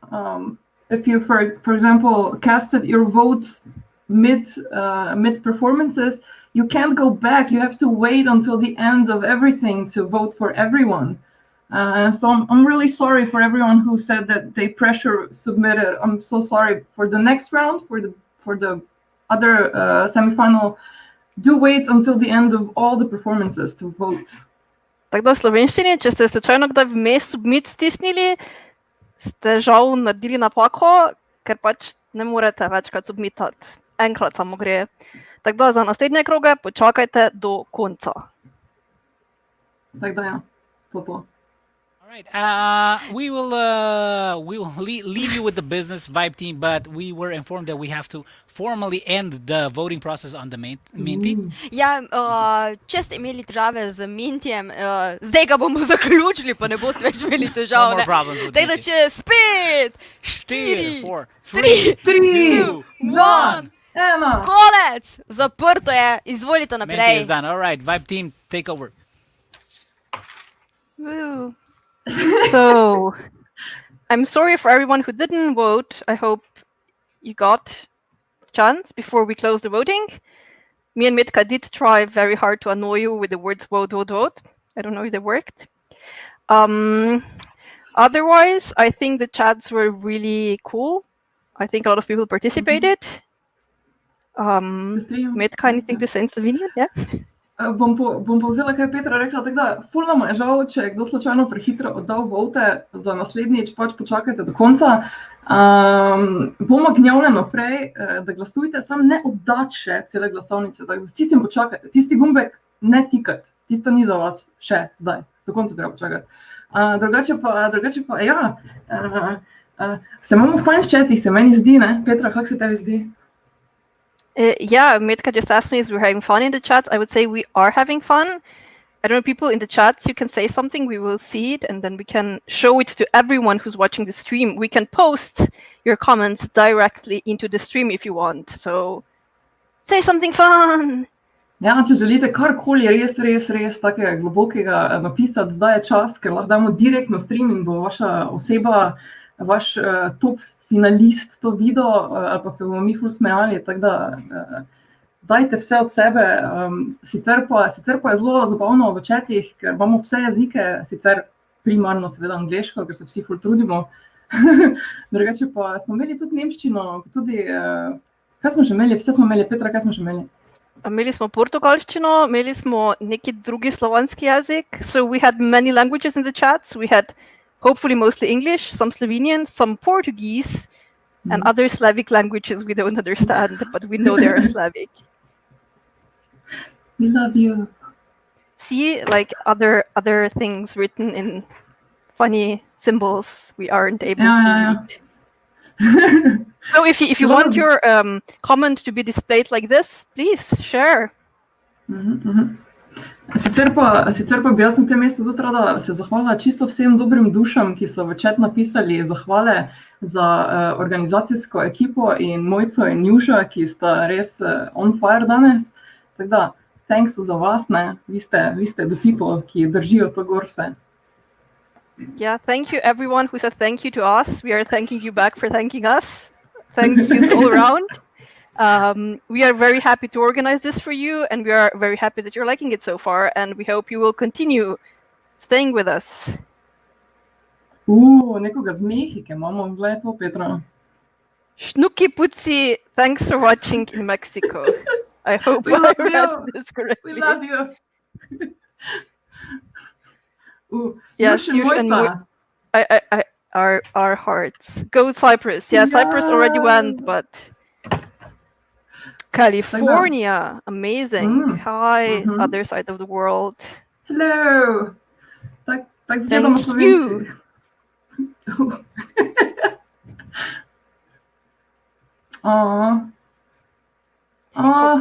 if you, for example, casted your votes mid performances, you can't go back. You have to wait until the end of everything to vote for everyone. So I'm really sorry for everyone who said that they pressure submitted. I'm so sorry. For the next round, for the other semifinal, do wait until the end of all the performances to vote. Tako da v slovenščini, če ste slučajno kdaj vmes submit stisnili, ste žal naredili napako, ker pač ne morete večkrat submitati. enkrat samo gre. Tako da za naslednje kroge počakajte do konca. Tako da ja, to. We will leave you with the business vibe team, but we were informed that we have to formally end the voting process on the main team. Ja, če ste imeli težave z Mintijem, zdaj ga bomo zaključili, pa ne boste več imeli težav. No more problems with Tako da Minty. čez 5, 4, 4, 3, 2, 1, konec! Zaprto je, izvolite Minty naprej. is done. All right, vibe team, take over. Woo. So, I'm sorry for everyone who didn't vote. I hope you got a chance before we close the voting. Me and Mitka did try very hard to annoy you with the words vote, vote, vote. I don't know if they worked. Otherwise, I think the chats were really cool. I think a lot of people participated. Mitka, anything to say in Slovenian? Yeah? Bom povzela, kaj je Petra rekla, tako da ful nam je žal, če je kdo slučajno prehitro oddal vote, za naslednjič pač počakajte do konca. Bomo gnjavne naprej, da glasujte, sam ne oddati še cele glasovnice, tako s tistim počakajte, tisti gumbek ne tikati, tisto ni za vas še zdaj, do konca treba počakati. Drugače pa, ja, se imamo fajn v chatih, se meni zdi, ne? Petra, kako se tebi zdi? Yeah, Mitka just asked me if we're having fun in the chats. I would say we are having fun. I don't know, people in the chats, you can say something, we will see it, and then we can show it to everyone who's watching the stream. We can post your comments directly into the stream if you want. So, say something fun! Ja, če želite karkoli res takega globokega napisati, zdaj je čas, ker lahko damo direkt na stream in bo vaša oseba, vaš top finalist to videl, ali pa se bomo mi ful smejali, tako da dajte vse od sebe. Sicer pa je zelo zabavno v chatih, ker imamo vse jezike, sicer primarno seveda angleško, ker se vsi ful trudimo. Drugače pa smo imeli tudi nemščino, tudi, kaj smo še imeli? Vse smo imeli, Petra, kaj smo še imeli? Imeli smo portugalščino, imeli smo neki drugi slovanski jezik. So we had many languages in the chats. We had hopefully mostly English, some Slovenian, some Portuguese, and other Slavic languages we don't understand, but we know they are Slavic. We love you. See, like other things written in funny symbols we aren't able to read. So if you want your comment to be displayed like this, please share. Sicer pa bi jaz na tem mestu tudi rada se zahvalila čisto vsem dobrim dušam, ki so v chat napisali zahvale za organizacijsko ekipo in Moco in Juža, ki sta res on fire danes. Tako da, thanks za vas, ne, vi ste the people, ki držijo to gor vse. Yeah, thank you everyone who said thank you to us. We are thanking you back for thanking us. Thank you all around. We are very happy to organize this for you, and we are very happy that you're liking it so far, and we hope you will continue staying with us. Nekoga z Mehike imamo, gledaj to, Petra. Šnuki Puci, thanks for watching in Mexico. I hope I read this correctly. We love you. Yes, and our hearts. Go Cyprus. Yeah, Cyprus already went, but California, amazing. Hi, other side of the world. Hello. Thank you.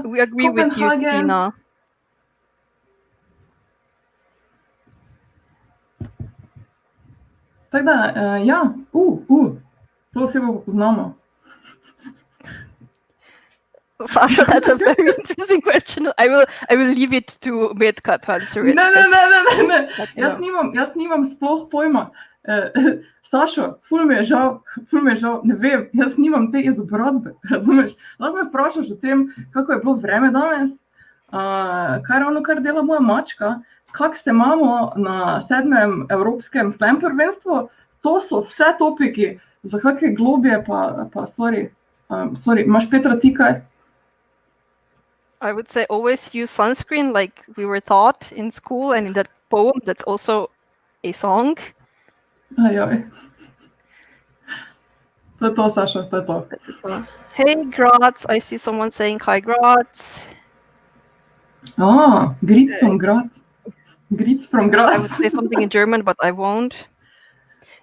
We agree with you, Dina. Tako da, ja, to osebo poznamo. Sasha, that's a very interesting question. I will leave it to Metka to answer it. Ne. Jaz nimam sploh pojma. Sašo, ful mi je žal, ne vem, jaz nimam te izobrazbe, razumeš? Lahko me vprašaš o tem, kako je bilo vreme danes, kaj ravno kar dela moja mačka, kako se imamo na 7. Evropskem slam prvenstvu, to so vse topiki, za kakve globje pa sorry, imaš Petra ti kaj? I would say always use sunscreen like we were taught in school, and in that poem that's also a song. Ajoj. To je to, Saša, to je to. Hey, Graz. I see someone saying hi, Graz. Oh, Graz from Graz. Graz from Graz. I would say something in German, but I won't.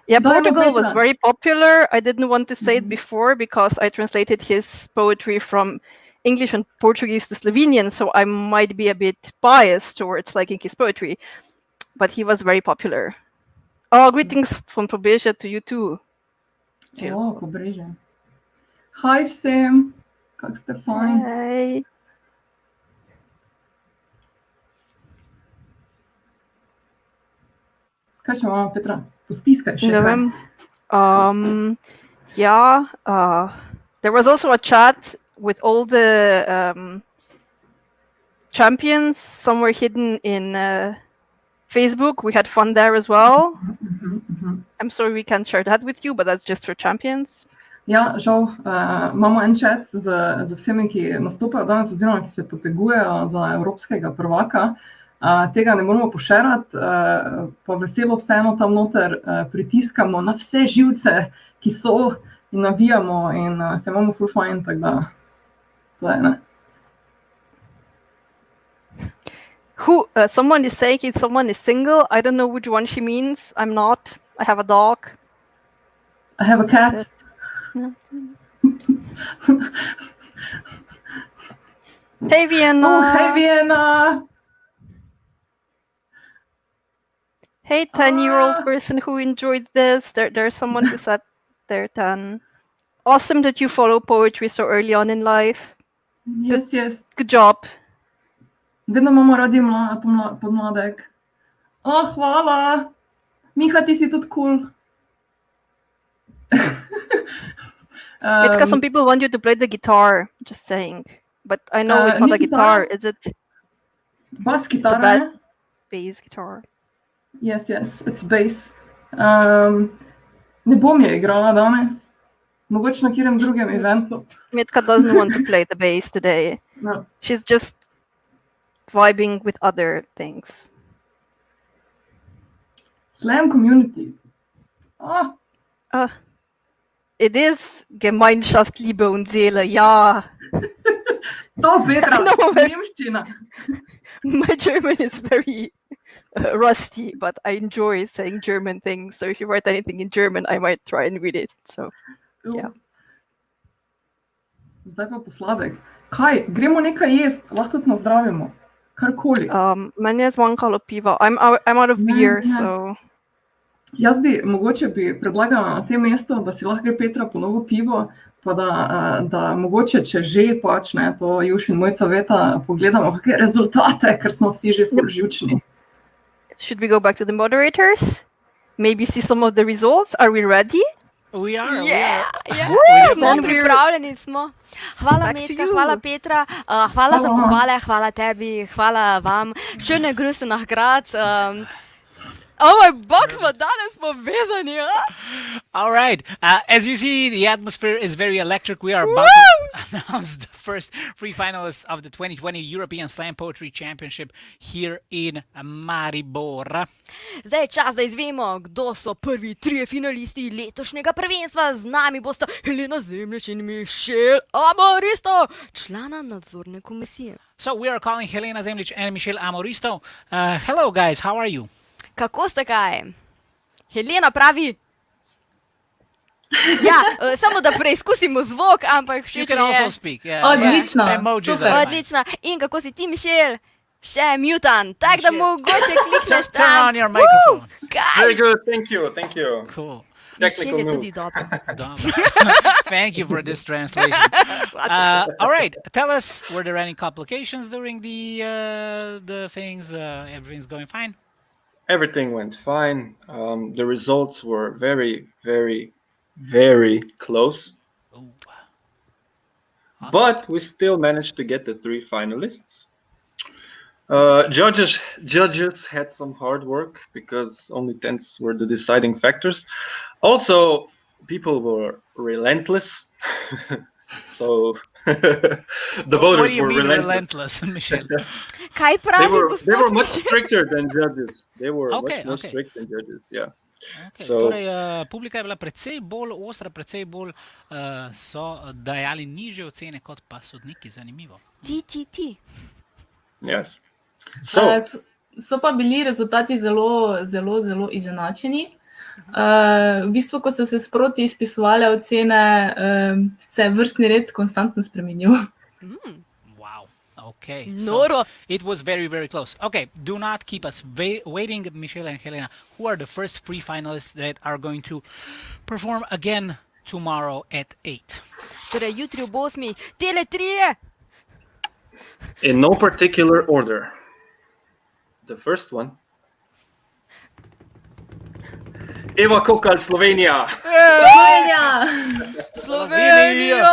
Yeah, Dajmo Portugal was Petra. very popular. I didn't want to say it before because I translated his poetry from English and Portuguese to Slovenian, so I might be a bit biased towards liking his poetry. But he was very popular. Oh, greetings from Pobrežja to you too. Jill. Oh, Pobrežje. Hi vsem, kak ste fajn? Hi. Kaj še imamo, Petra? Postiskaj še Ne kaj. vem. Yeah, there was also a chat with all the champions. Some were hidden in Facebook. We had fun there as well. I'm sorry we can't share that with you, but that's just for champions. Ja, žal, imamo en chat z vsemi, ki nastopajo danes oziroma ki se potegujejo za Evropskega prvaka. Tega ne moramo pošerati, pa veselo vseeno tam noter pritiskamo na vse živce, ki so in navijamo in se imamo ful fajn, tako da to je, ne. Someone is saying if someone is single. I don't know which one she means. I'm not. I have a dog. I have a cat. No. Hey, Vienna. Oh, hey, Vienna. Hey, 10-year-old person who enjoyed this. There's someone who said they're 10. Awesome that you follow poetry so early on in life. Yes, yes. Good job. Vedno imamo radi podmladek. Oh, hvala. Miha, ti si tudi cool. Mitka, some people want you to play the guitar, just saying. But I know it's not a guitar, is it? Bass It's a guitar, bad ne? bass guitar. Yes, yes, it's bass. Ne bom je igrala danes. Mogoče na katerem drugem eventu. Mitka doesn't want to play the bass today. No. She's just vibing with other things. Slam community. Ah, It is Gemeinschaft, Liebe und Seele, ja. to, Petra, No, but- nemščina. My German is very rusty, but I enjoy saying German things. So if you write anything in German, I might try and read it. So yeah. Zdaj pa posladek. Kaj, gremo nekaj jesti, lahko tudi nazdravimo. Karkoli. Meni je zmanjkalo piva. I'm out of beer, Ne. so Jaz mogoče bi predlagala na tem mestu, da si lahko gre Petra po novo pivo, pa da mogoče, če že pač, ne, to Juš in Mojca veta, pogledamo kakšne rezultate, ker smo vsi že ful živčni. should we go back to the moderators? Maybe see some of the results. Are we ready? We are. Yeah, Woo! smo, Then we're- pripravljeni smo. Hvala Back to Metka, you. hvala Petra, hvala za Hvala. pohvale, hvala tebi, hvala vam. Schöne Grüße nach Graz. Oh, my box smo danes povezani, All right. As you see, the atmosphere is very electric. We are about to announce the first three finalists of the 2020 European Slam Poetry Championship here in Maribor. Zdaj je čas, da izvemo, kdo so prvi trije finalisti letošnjega prvenstva. Z nami bosta Helena Zemljič in Mišel Amoristo, člana nadzorne komisije. So we are calling Helena Zemljič and Michel Amoristo. Hello, guys. How are you? Kako ste kaj? Helena pravi... Ja, samo da preizkusimo zvok, ampak You všeč can mi also je. speak. Yeah, Odlično, Emojis super. are fine. Odlična. In kako si ti, Mišel? Še mutan, tako da mogoče klikneš Turn tam. on your microphone. Kaj? Very good, thank you, thank you. Cool. Mišel je tudi dober. Thank you for this translation. All right. Tell us, were there any complications during the things? Everything's going fine? Everything went fine. The results were very, very, very close. But we still managed to get the three finalists. Judges had some hard work because only tenths were the deciding factors. Also, people were relentless. So the voters What do you were mean relentless. Michel? Kaj They pravi were gospod much Mišel? stricter than judges. They were Okay, much more okay. strict than judges. Yeah. Okay. Torej, publika je bila precej bolj ostra, precej bolj so dajali nižje ocene kot pa sodniki, zanimivo. Ti. Yes. So pa bili rezultati zelo izenačeni. V bistvu, ko so se sproti izpisovale ocene, se je vrstni red konstantno spremenil. Wow. Okay. Noro. So it was very, very close. Okay, do not keep us waiting, Michelle and Helena. Who are the first three finalists that are going to perform again tomorrow at 8? Torej, jutri ob 8. Tele 3. In no particular order. The first one. Eva Kokal, Slovenija. Slovenija.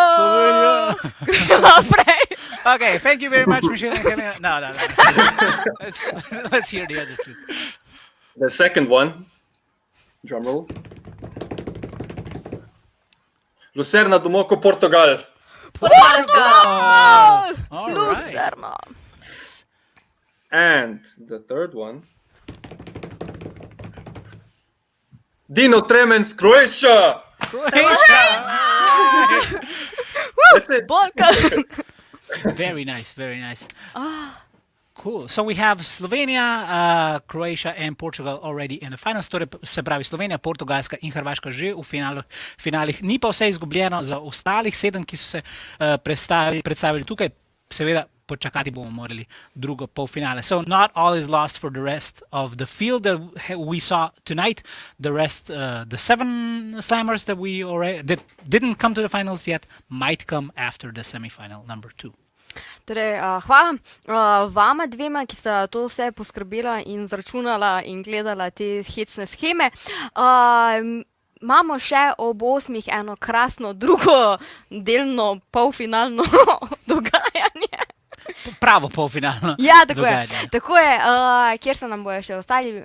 Okay, thank you very much, Michelle and Helena. No. Let's hear the other two. The second one. Drum roll. Lucerna do Moco, Portugal. Portugal! All Lucerna. Right. And the third one. Dino Tremens, Croatia. That's it. Balkan. Very nice, very nice. Cool. So we have Slovenia, Croatia and Portugal already in the finals. Torej se pravi Slovenija, Portugalska in Hrvaška že v finalih. Ni pa vse izgubljeno za ostalih 7, ki so se predstavili tukaj. Seveda počakati bomo morali drugo polfinale. So not all is lost for the rest of the field that we saw tonight. The rest, the 7 slammers that didn't come to the finals yet might come after the semifinal number 2. Torej, hvala vama dvema, ki sta to vse poskrbela in zračunala in gledala te hecne sheme. Imamo še ob 8 eno krasno drugo delno polfinalno dogajanje. Pravo polfinalno dogajanje. Tako je, kjer se nam bojo še ostali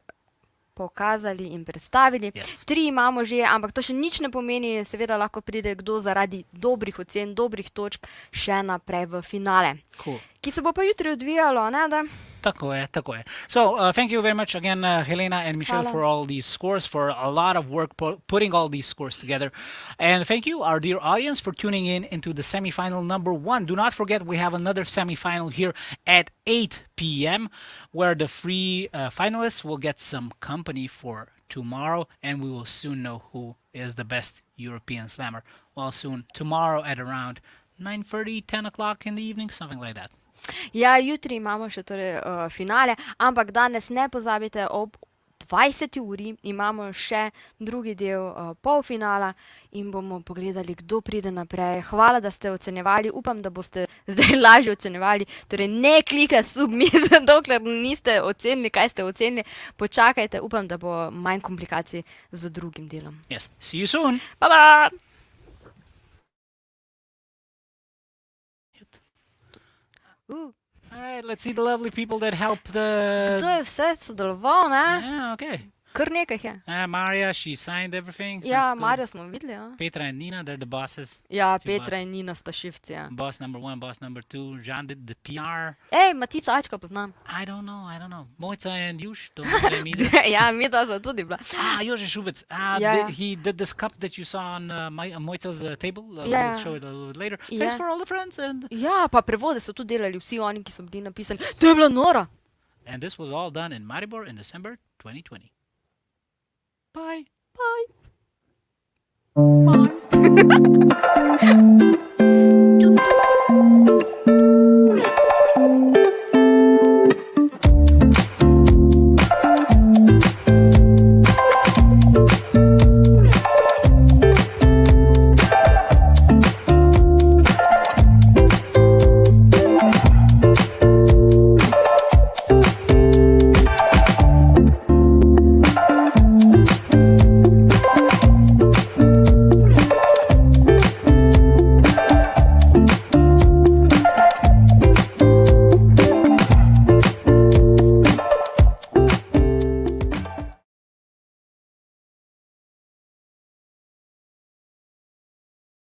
pokazali in predstavili. 3 imamo že, ampak to še nič ne pomeni, seveda lahko pride kdo zaradi dobrih ocen, dobrih točk še naprej v finale. Cool. Ki se bo pa jutri odvijalo, ne da? Tako je. So, thank you very much again, Helena and Michelle, for all these scores, for a lot of work putting all these scores together. And thank you, our dear audience, for tuning in into the semifinal number 1. Do not forget, we have another semifinal here at 8 p.m. where the 3 finalists will get some company for tomorrow, and we will soon know who is the best European slammer. Well, soon, tomorrow at around 9:30, 10 o'clock in the evening, something like that. Ja, jutri imamo še torej finale, ampak danes ne pozabite, ob 20. uri imamo še drugi del polfinala in bomo pogledali, kdo pride naprej. Hvala, da ste ocenjevali, upam, da boste zdaj lažje ocenjevali. Torej, ne klikajte submit, dokler niste ocenili, kaj ste ocenili. Počakajte, upam, da bo manj komplikacij z drugim delom. Yes, see you soon. Bye-bye. All right, let's see the lovely people that helped the... To je vse sodeloval, ne? Yeah, okay. Kar nekaj je. Maria, she signed everything. Ja, Marijo smo videli, ja. Petra and Nina, they're the bosses. Ja, Petra in Nina sta šifci, ja. Boss number 1, boss number 2. Jean did the PR. Ej, Matica Ačka poznam. I don't know. Moca and Juš, don't know them either. Ja, mi da sta tudi bila. Jože Šubec. He did this cup that you saw on Moca's table. We'll show it a little bit later. Thanks for all the friends. Ja, pa prevode so tudi delali vsi oni, ki so bili napisani. To je bila nora. And this was all done in Maribor in December 2020. Bye. Bye.